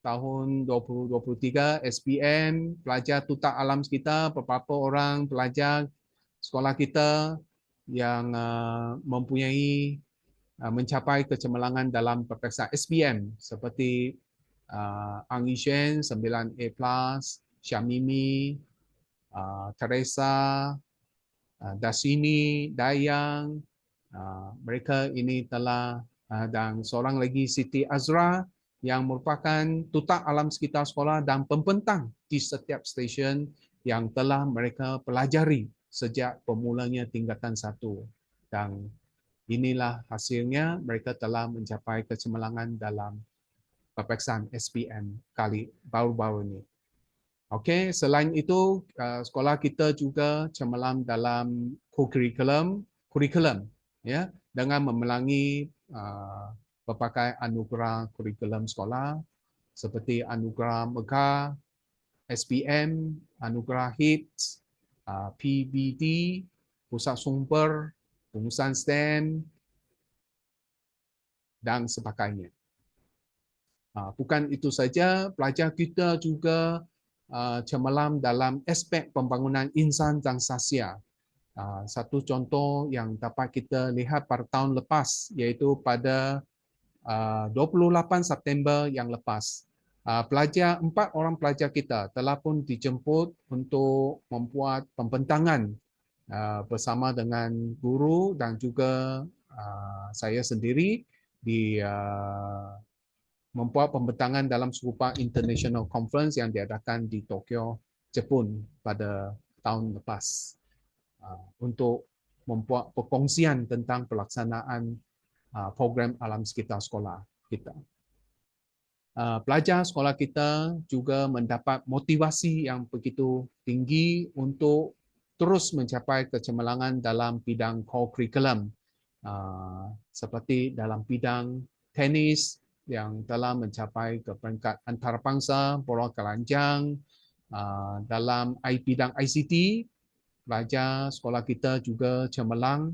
tahun 2023 SPM, pelajar tutak alam sekitar, beberapa orang pelajar sekolah kita yang mempunyai mencapai kecemerlangan dalam peperiksaan SPM seperti Ang Yishen 9A+, Syamimi, Teresa, Dasini, Dayang, mereka ini telah dan seorang lagi Siti Azra yang merupakan tutak alam sekitar sekolah dan pembentang di setiap stesen yang telah mereka pelajari sejak permulanya tingkatan 1. Dan inilah hasilnya, mereka telah mencapai kecemerlangan dalam peperiksaan SPM kali baru-baru ini. Okey, selain itu sekolah kita juga cemerlang dalam kurikulum ya dengan memelangi pelbagai anugerah kurikulum sekolah seperti anugerah Megah, SPM, anugerah HITS, PBD, Pusat Sumber, Pengurusan STEM dan sebagainya. Bukan itu saja, pelajar kita juga cemerlang dalam aspek pembangunan insan dan sasial. Satu contoh yang dapat kita lihat pada tahun lepas iaitu pada 28 September yang lepas. Empat orang pelajar kita telah pun dijemput untuk membuat pembentangan bersama dengan guru dan juga saya sendiri di membuat pembentangan dalam serupa International Conference yang diadakan di Tokyo, Jepun pada tahun lepas untuk membuat perkongsian tentang pelaksanaan program alam sekitar sekolah kita. Pelajar sekolah kita juga mendapat motivasi yang begitu tinggi untuk terus mencapai kecemerlangan dalam bidang core curriculum seperti dalam bidang tenis yang telah mencapai ke peringkat antarabangsa bola keranjang, dalam bidang ICT pelajar sekolah kita juga cemerlang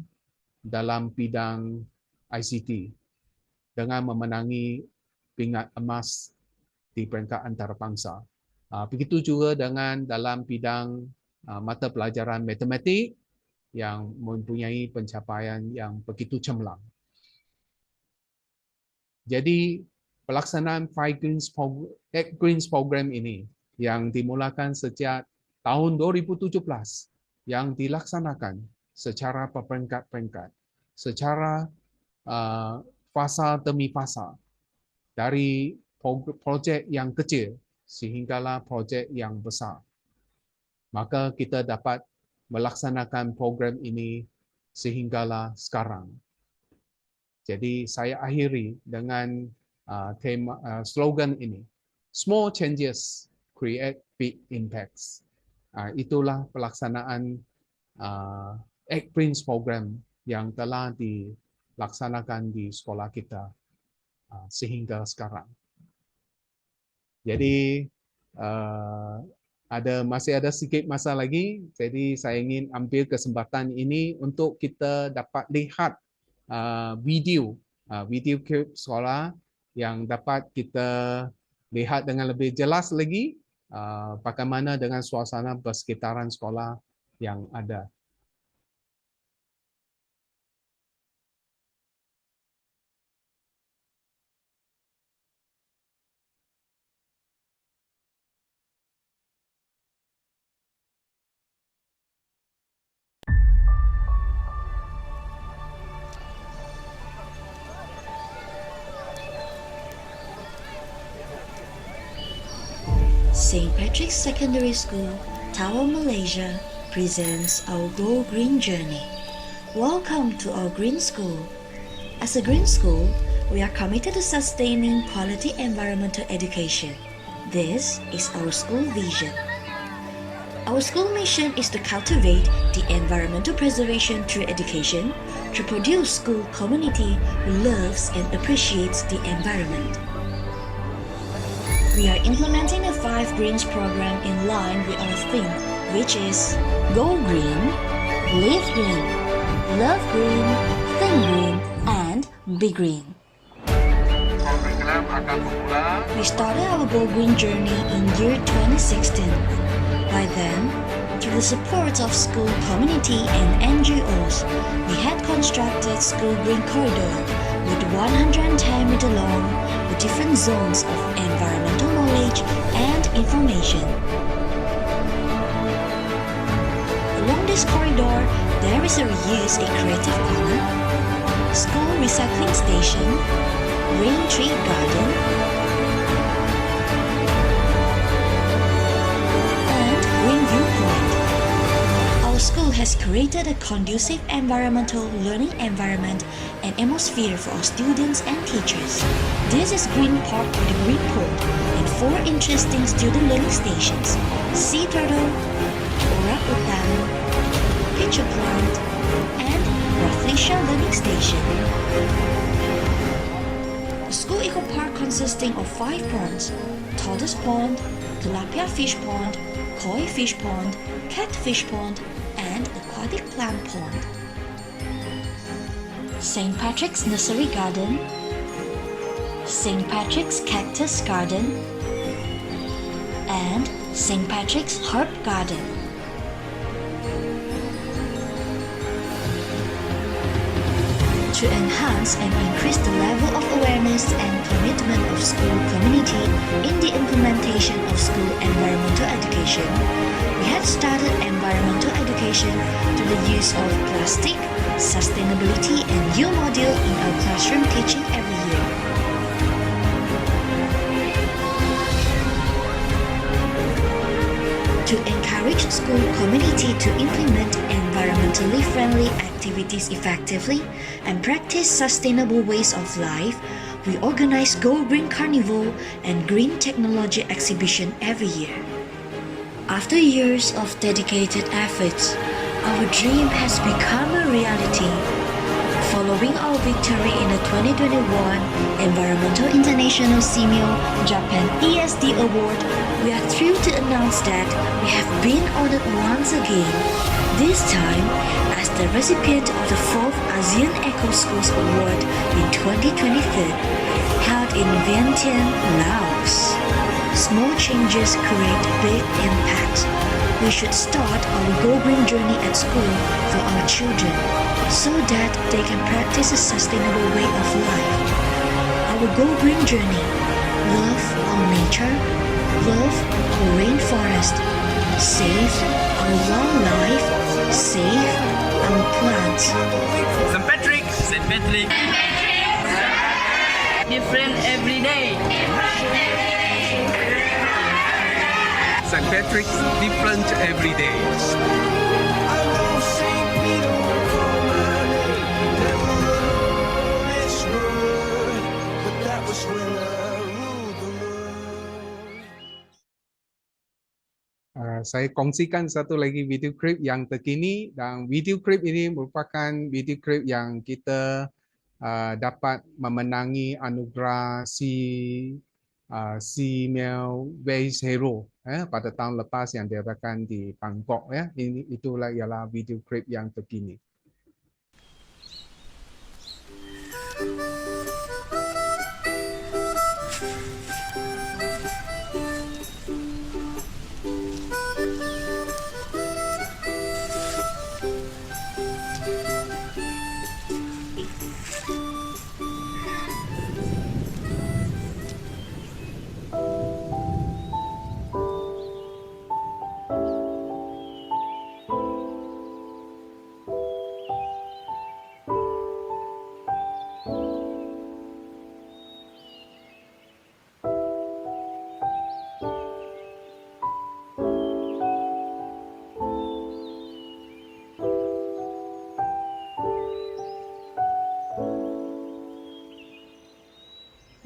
dalam bidang ICT dengan memenangi pingat emas di peringkat antarabangsa. Begitu juga dengan dalam bidang mata pelajaran matematik yang mempunyai pencapaian yang begitu cemerlang. Jadi pelaksanaan 5 Greens Program ini yang dimulakan sejak tahun 2017 yang dilaksanakan secara berperingkat-peringkat, secara fasa demi fasa, dari projek yang kecil sehinggalah projek yang besar. Maka kita dapat melaksanakan program ini sehinggalah sekarang. Jadi saya akhiri dengan tema slogan ini. Small changes create big impacts. Itulah pelaksanaan 8 Greens Program yang telah dilaksanakan di sekolah kita sehingga sekarang. Jadi masih ada sedikit masa lagi, jadi saya ingin ambil kesempatan ini untuk kita dapat lihat video klip sekolah yang dapat kita lihat dengan lebih jelas lagi bagaimana dengan suasana persekitaran sekolah yang ada. St. Patrick's Secondary School, Tawau, Malaysia presents our Go Green journey. Welcome to our green school. As a green school, we are committed to sustaining quality environmental education. This is our school vision. Our school mission is to cultivate the environmental preservation through education, to produce school community who loves and appreciates the environment. We are implementing a 5 Greens program in line with our theme, which is Go Green, Live Green, Love Green, Think Green, and Be Green. We started our Go Green journey in year 2016. By then, through the support of school community and NGOs, we had constructed School Green Corridor with 110 meter long with different zones of environmental knowledge and information. Along this corridor, there is a reuse a creative corner, school recycling station, green tree garden, and green viewpoint. Our school has created a conducive environmental learning environment and atmosphere for our students and teachers. This is Green Park with a green pool and 4 interesting student learning stations: sea turtle, orangutan, pitcher plant, and Rafflesia learning station. The school eco park consisting of 5 ponds: tortoise pond, tilapia fish pond, koi fish pond, catfish pond, and aquatic plant pond. St. Patrick's Nursery Garden, St. Patrick's Cactus Garden, and St. Patrick's Herb Garden. To enhance and increase the level of awareness and commitment of school community in the implementation of school environmental education, we have started environmental education through the use of plastic, sustainability, and new module in our classroom teaching every year. To encourage school community to implement environmentally friendly activities effectively and practice sustainable ways of life, we organize Go Green Carnival and Green Technology Exhibition every year. After years of dedicated efforts, our dream has become a reality. Following our victory in the 2021 Environmental International Simeo Japan ESD Award, we are thrilled to announce that we have been honored once again, this time as the recipient of the 4th ASEAN Eco Schools Award in 2023, held in Vientiane, Laos. Small changes create big impacts. We should start our Go Green journey at school for our children, so that they can practice a sustainable way of life. Our Go Green journey: love our nature, love our rainforest, save our wildlife, save our plants. St. Patrick, St. Patrick, different every day. St. Patrick's different every day. Saya kongsikan satu lagi video klip yang terkini, dan video klip ini merupakan video klip yang kita dapat memenangi anugerah Female Waste Hero pada tahun lepas yang diadakan di Bangkok ya. Itulah ialah video klip yang terkini.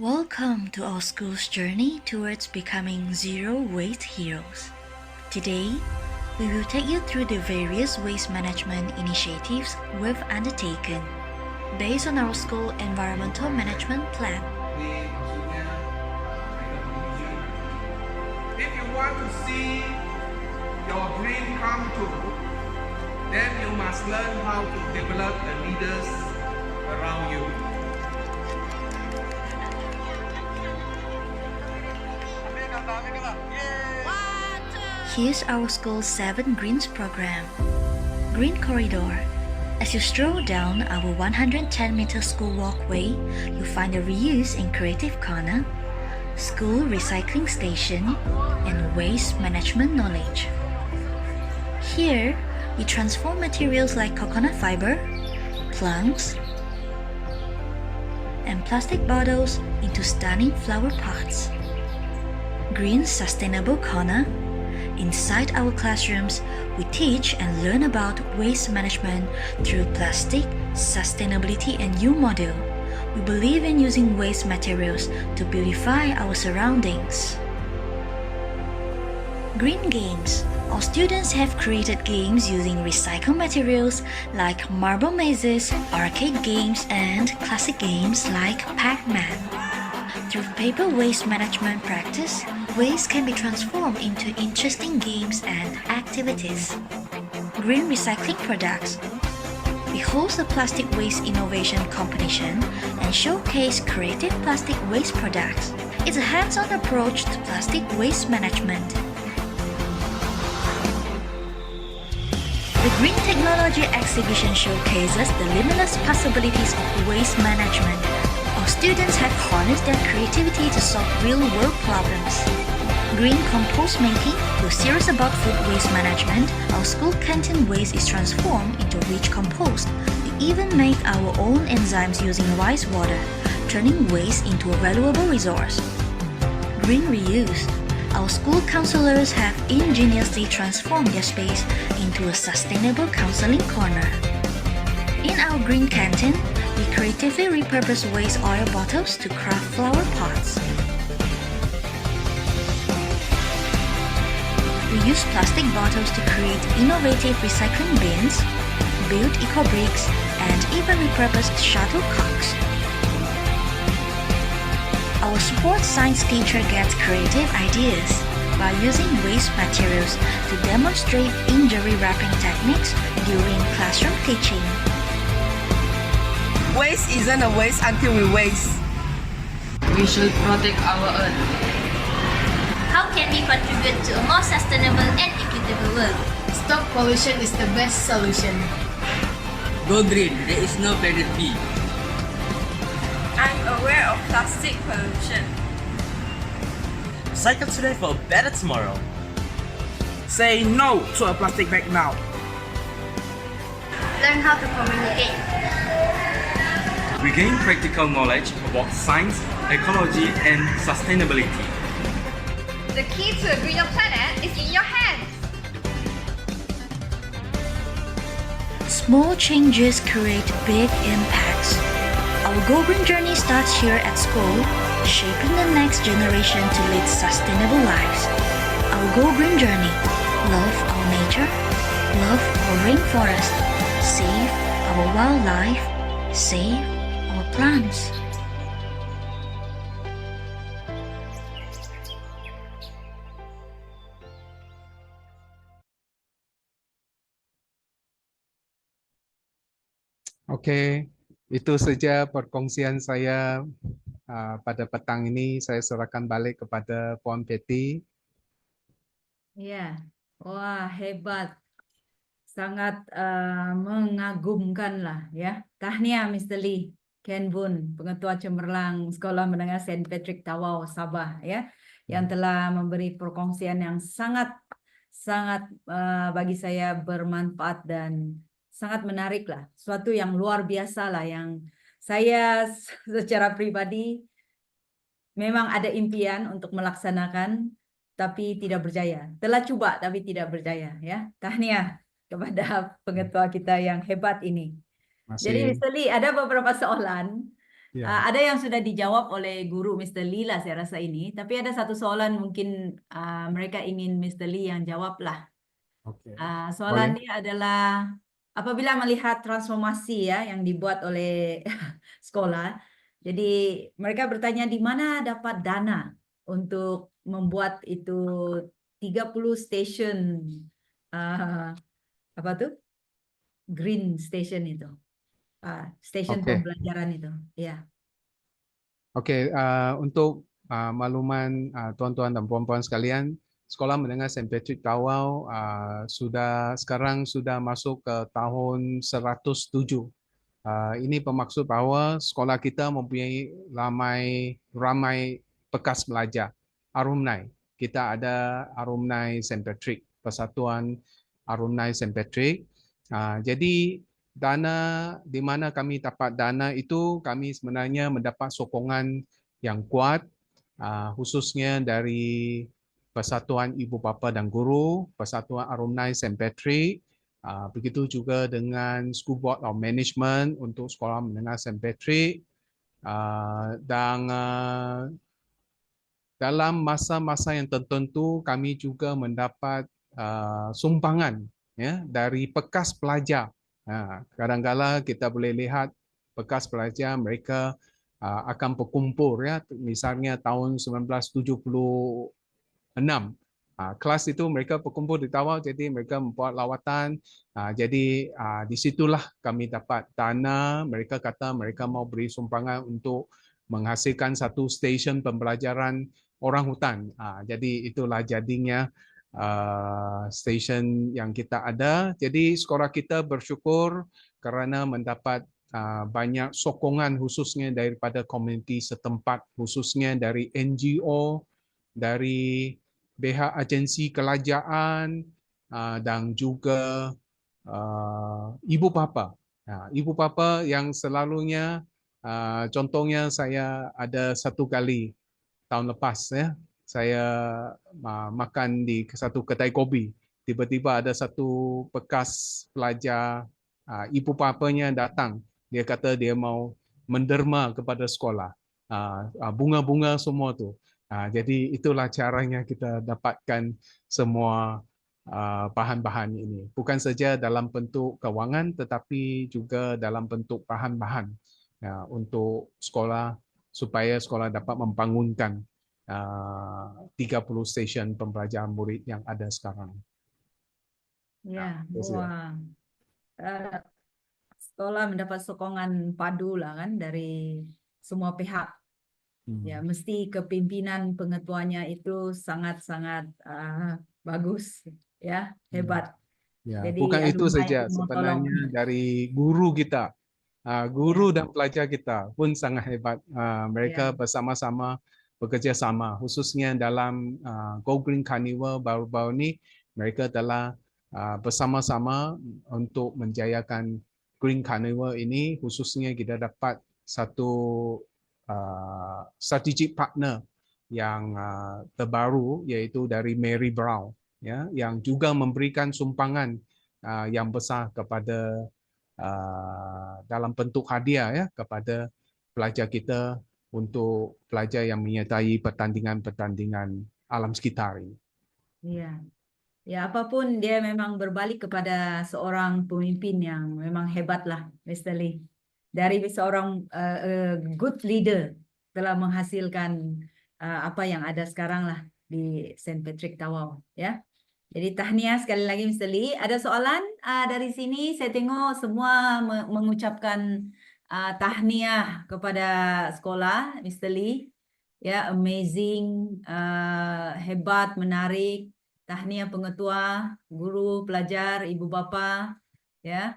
Welcome to our school's journey towards becoming zero waste heroes. Today, we will take you through the various waste management initiatives we've undertaken based on our school environmental management plan. If you want to see your dream come true, then you must learn how to develop the leaders around you. Here's our school's 7 Greens program. Green Corridor. As you stroll down our 110-meter school walkway, you'll find a reuse and creative corner, school recycling station, and waste management knowledge. Here, we transform materials like coconut fiber, planks, and plastic bottles into stunning flower pots. Green Sustainable Corner. Inside our classrooms, we teach and learn about waste management through plastic, sustainability, and U model. We believe in using waste materials to beautify our surroundings. Green Games. Our students have created games using recycled materials like marble mazes, arcade games, and classic games like Pac-Man. Through paper waste management practice, waste can be transformed into interesting games and activities. Green Recycling Products. We host a plastic waste innovation competition and showcase creative plastic waste products. It's a hands-on approach to plastic waste management. The Green Technology Exhibition showcases the limitless possibilities of waste management. Our students have harnessed their creativity to solve real-world problems. Green Compost Making. We're serious about food waste management. Our school canteen waste is transformed into rich compost. We even make our own enzymes using rice water, turning waste into a valuable resource. Green Reuse. Our school counselors have ingeniously transformed their space into a sustainable counseling corner. In our green canteen, we creatively repurpose waste oil bottles to craft flower pots. We use plastic bottles to create innovative recycling bins, build eco-bricks, and even repurposed shuttlecocks. Our sports science teacher gets creative ideas by using waste materials to demonstrate injury wrapping techniques during classroom teaching. Waste isn't a waste until we waste. We should protect our earth. How can we contribute to a more sustainable and equitable world? Stop pollution is the best solution. Go green, there is no planet B. I'm aware of plastic pollution. Cycle today for a better tomorrow. Say no to a plastic bag now. Learn how to communicate. We gain practical knowledge about science, ecology, and sustainability. The key to a greener planet is in your hands. Small changes create big impacts. Our Go Green journey starts here at school, shaping the next generation to lead sustainable lives. Our Go Green journey. Love our nature, love our rainforest, save our wildlife, save our plants. Oke, itu saja perkongsian saya pada petang ini. Saya serahkan balik kepada Puan Betty. Ya, wah hebat, sangat mengagumkan lah ya. Tahniah Mr. Lee Ken Boon, Pengetua Cemerlang Sekolah Menengah Saint Patrick Tawau, Sabah ya, yang telah memberi perkongsian yang sangat bagi saya bermanfaat dan sangat menarik lah. Suatu yang luar biasa lah yang saya secara pribadi memang ada impian untuk melaksanakan tapi tidak berjaya. Telah coba tapi tidak berjaya ya. Tahniah kepada pengetua kita yang hebat ini. Jadi Masih, Mr. Lee ada beberapa soalan. ya. Ada yang sudah dijawab oleh guru Mr. Lee lah saya rasa ini. Tapi ada satu soalan mungkin mereka ingin Mr. Lee yang jawab lah. Oke. Soalan Boleh. dia adalah apabila melihat transformasi ya yang dibuat oleh sekolah. Jadi mereka bertanya di mana dapat dana untuk membuat itu 30 station apa tuh? Green station itu. Station Oke. pembelajaran itu. Ya. Oke, untuk makluman tuan-tuan dan puan-puan sekalian, Sekolah Menengah Saint Patrick Tawau sekarang sudah masuk ke tahun 107. Ini bermaksud bahawa sekolah kita mempunyai ramai bekas pelajar, alumni. Kita ada alumni Saint Patrick, Persatuan Alumni Saint Patrick. Jadi dana di mana kami dapat dana itu, kami sebenarnya mendapat sokongan yang kuat, khususnya dari Persatuan Ibu Bapa dan Guru, Persatuan Alumni Saint Patrick, begitu juga dengan School Board of Management untuk Sekolah Menengah Saint Patrick, dan dalam masa-masa yang tertentu kami juga mendapat sumbangan ya dari bekas pelajar. Kadang-kala kita boleh lihat bekas pelajar mereka akan berkumpul ya, misalnya tahun 1976. Kelas itu mereka berkumpul di Tawau, jadi mereka membuat lawatan. Jadi disitulah kami dapat dana. Mereka kata mereka mau beri sumbangan untuk menghasilkan satu stesen pembelajaran orang hutan. Jadi itulah jadinya stesen yang kita ada. Jadi sekolah kita bersyukur kerana mendapat banyak sokongan khususnya daripada komuniti setempat, khususnya dari NGO, dari pihak agensi kerajaan, dan juga ibu bapa. Ibu bapa yang selalunya, contohnya saya ada satu kali tahun lepas ya, saya makan di satu kedai kopi. Tiba-tiba ada satu bekas pelajar, ibu bapanya datang. Dia kata dia mau menderma kepada sekolah. Bunga-bunga semua tu. Jadi itulah caranya kita dapatkan semua bahan-bahan ini. Bukan saja dalam bentuk kewangan tetapi juga dalam bentuk bahan-bahan untuk sekolah supaya sekolah dapat membangunkan 30 stesen pembelajaran murid yang ada sekarang. Ya, Terima kasih. wah. Sekolah mendapat sokongan padu lah kan dari semua pihak. Ya, mesti kepimpinan pengetuanya itu sangat-sangat bagus, ya, hebat. Ya, Jadi bukan itu alumni saja, mau tolong. sebenarnya dari guru kita, guru dan pelajar kita pun sangat hebat. Mereka bersama-sama bekerja sama, khususnya dalam Go Green Carnival baru-baru ini, mereka telah bersama-sama untuk menjayakan Green Carnival ini, khususnya kita dapat satu strategic partner yang terbaru, iaitu dari Mary Brown, ya, yang juga memberikan sumbangan yang besar kepada dalam bentuk hadiah ya kepada pelajar kita untuk pelajar yang menyertai pertandingan-pertandingan alam sekitar ini. Iya. Ya, apapun dia memang berbalik kepada seorang pemimpin yang memang hebat lah, Mr. Lee. Dari seorang good leader telah menghasilkan apa yang ada sekarang lah di Saint Patrick Tawau, ya. Jadi tahniah sekali lagi Mr. Lee. Ada soalan dari sini? Saya tengok semua mengucapkan tahniah kepada sekolah Mr. Lee. Ya, amazing, hebat, menarik. Tahniah pengetua, guru, pelajar, ibu bapa. Ya,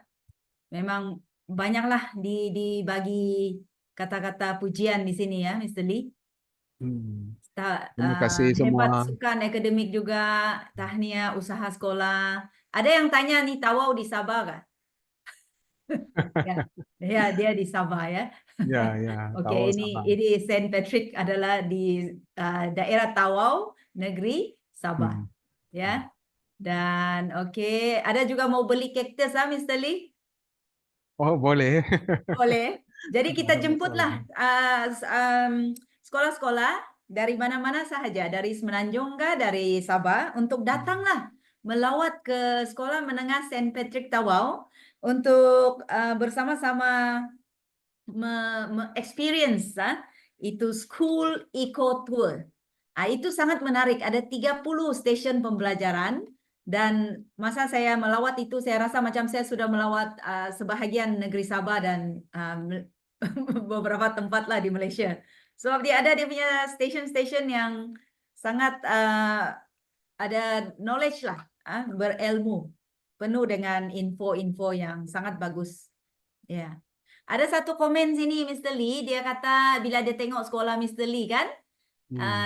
memang banyaklah dibagi kata-kata pujian di sini ya, Mr. Lee. Terima kasih Hebat semua. sukan akademik juga, tahniah usaha sekolah. Ada yang tanya nih, Tawau di Sabah kan? Ya, dia di Sabah ya. Ya, Oke, tahu ini Sabah. Saint Patrick adalah di daerah Tawau, negeri Sabah. Ya. Dan oke, ada juga mau beli kaktus Mr. Lee? Oh, boleh. Boleh. Jadi Tidak kita ada jemputlah masalah. sekolah-sekolah dari mana-mana sahaja, dari Semenanjung kah, dari Sabah, untuk datanglah melawat ke sekolah menengah Saint Patrick Tawau untuk bersama-sama experience itu school eco tour. Itu sangat menarik. Ada 30 stesen pembelajaran. Dan masa saya melawat itu, saya rasa macam saya sudah melawat sebahagian negeri Sabah dan beberapa tempat lah di Malaysia. Sebab dia punya station-station yang sangat ada knowledge lah, berilmu, penuh dengan info-info yang sangat bagus. Ya. Ada satu komen sini Mr. Lee, dia kata bila dia tengok sekolah Mr. Lee kan,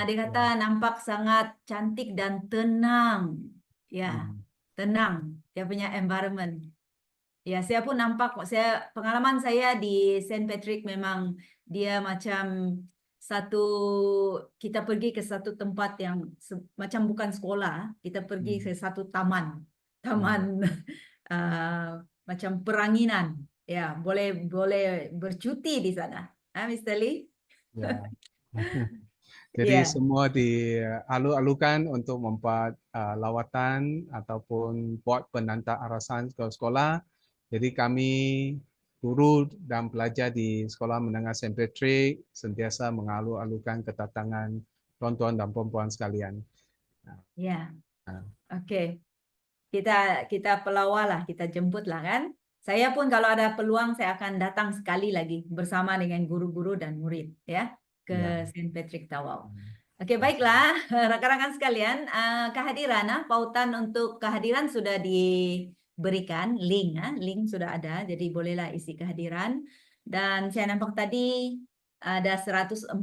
dia kata nampak sangat cantik dan tenang. Ya, tenang. Dia punya environment. Ya, saya pun nampak, pengalaman saya di Saint Patrick memang dia macam kita pergi ke satu tempat yang macam bukan sekolah, kita pergi ke satu taman macam peranginan. Ya, boleh bercuti di sana. Mr. Lee? Ya. Jadi Ya. semua dialu-alukan untuk membuat lawatan ataupun buat penanda arahan ke sekolah. Jadi kami guru dan pelajar di Sekolah Menengah Saint Patrick sentiasa mengalu-alukan kedatangan tuan-tuan dan puan-puan sekalian. Ya. Oke. Kita pelawal lah, kita jemput lah kan. Saya pun kalau ada peluang saya akan datang sekali lagi bersama dengan guru-guru dan murid ya ke Saint Patrick Tawau. Oke, baiklah rekan-rekan sekalian, kehadiran pautan untuk kehadiran sudah diberikan, link sudah ada, jadi bolehlah isi kehadiran. Dan saya nampak tadi ada 140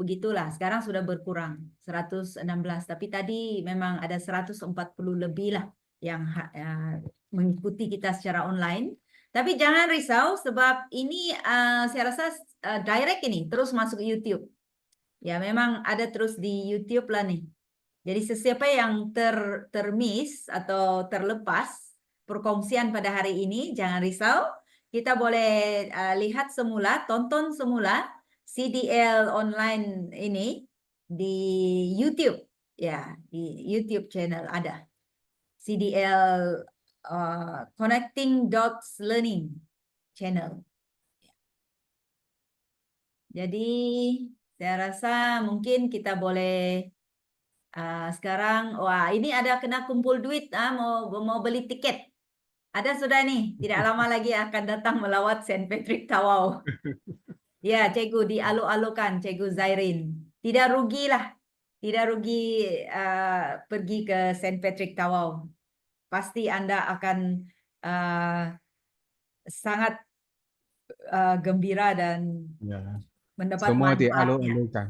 begitulah, sekarang sudah berkurang 116, tapi tadi memang ada 140 lebih lah yang mengikuti kita secara online. Tapi jangan risau sebab ini saya rasa direct ini terus masuk YouTube. Ya, memang ada terus di YouTube lah nih. Jadi sesiapa yang termiss atau terlepas perkongsian pada hari ini, jangan risau. Kita boleh lihat semula, tonton semula CDL online ini di YouTube. Ya, di YouTube channel ada. CDL Connecting Dots Learning channel. Jadi saya rasa mungkin kita boleh sekarang, wah ini ada kena kumpul duit, mau beli tiket. Ada sudah nih, tidak lama lagi akan datang melawat Saint Patrick Tawau. Ya, Cikgu dialu-alukan, Cikgu Zairin. Tidak rugi lah, tidak rugi pergi ke Saint Patrick Tawau. Pasti Anda akan sangat gembira dan mendapat semua manfaatnya. dialu-alukan.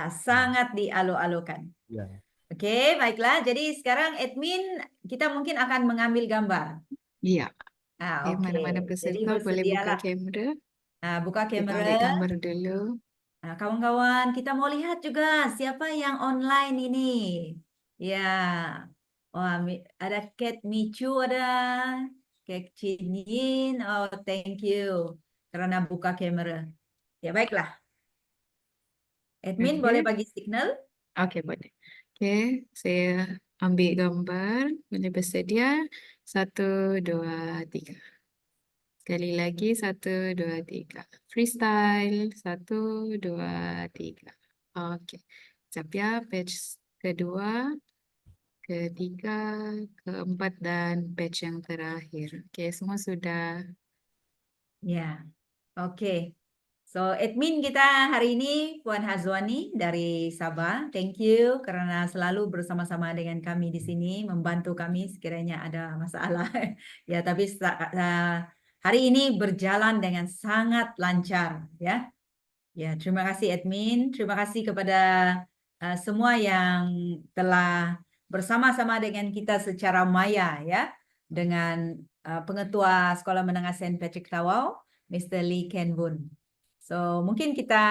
Sangat dialu-alukan. Ya. Oke, baiklah. Jadi sekarang admin kita mungkin akan mengambil gambar. Iya. Oke. Mana-mana Jadi peserta boleh buka bersedialah. kamera. Buka Kita kamera. ambil gambar dulu. Kawan-kawan, kita mau lihat juga siapa yang online ini. Ya. Wah, ada Kat Michu ada. Kat Cinin. Oh, thank you. Karena buka kamera. Ya, baiklah. Admin boleh bagi signal? Oke, boleh. Oke, saya ambil gambar. Boleh bersedia. 1, 2, 3. Sekali lagi, 1, 2, 3. Freestyle. 1, 2, 3. Oke. Sekejap ya, page kedua. ketiga, keempat, dan batch yang terakhir. Oke, semua sudah. Ya, oke. So, admin kita hari ini Puan Hazwani dari Sabah. Thank you karena selalu bersama-sama dengan kami di sini, membantu kami sekiranya ada masalah. Ya, tapi hari ini berjalan dengan sangat lancar, ya. Ya, terima kasih admin. Terima kasih kepada semua yang telah bersama-sama dengan kita secara maya, ya, dengan Pengetua Sekolah Menengah St. Patrick Tawau, Mr. Lee Ken Boon. So, mungkin kita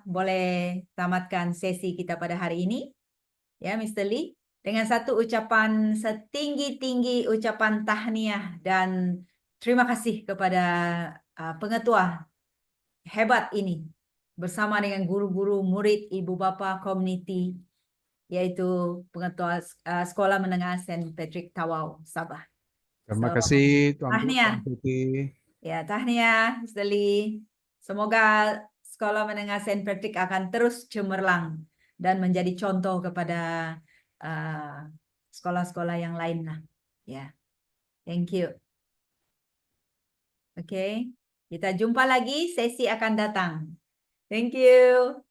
boleh tamatkan sesi kita pada hari ini, ya, Mr. Lee, dengan satu ucapan setinggi-tinggi ucapan tahniah dan terima kasih kepada pengetua hebat ini, bersama dengan guru-guru, murid, ibu bapa, community, yaitu pengetua Sekolah Menengah St. Patrick Tawau, Sabah. Terima So, kasih Tuan tahniah. Putih. Ya, tahniah, Mr. Lee. Semoga Sekolah Menengah St. Patrick akan terus cemerlang dan menjadi contoh kepada sekolah-sekolah yang lain lah. Ya, thank you. Oke, kita jumpa lagi, sesi akan datang. Thank you.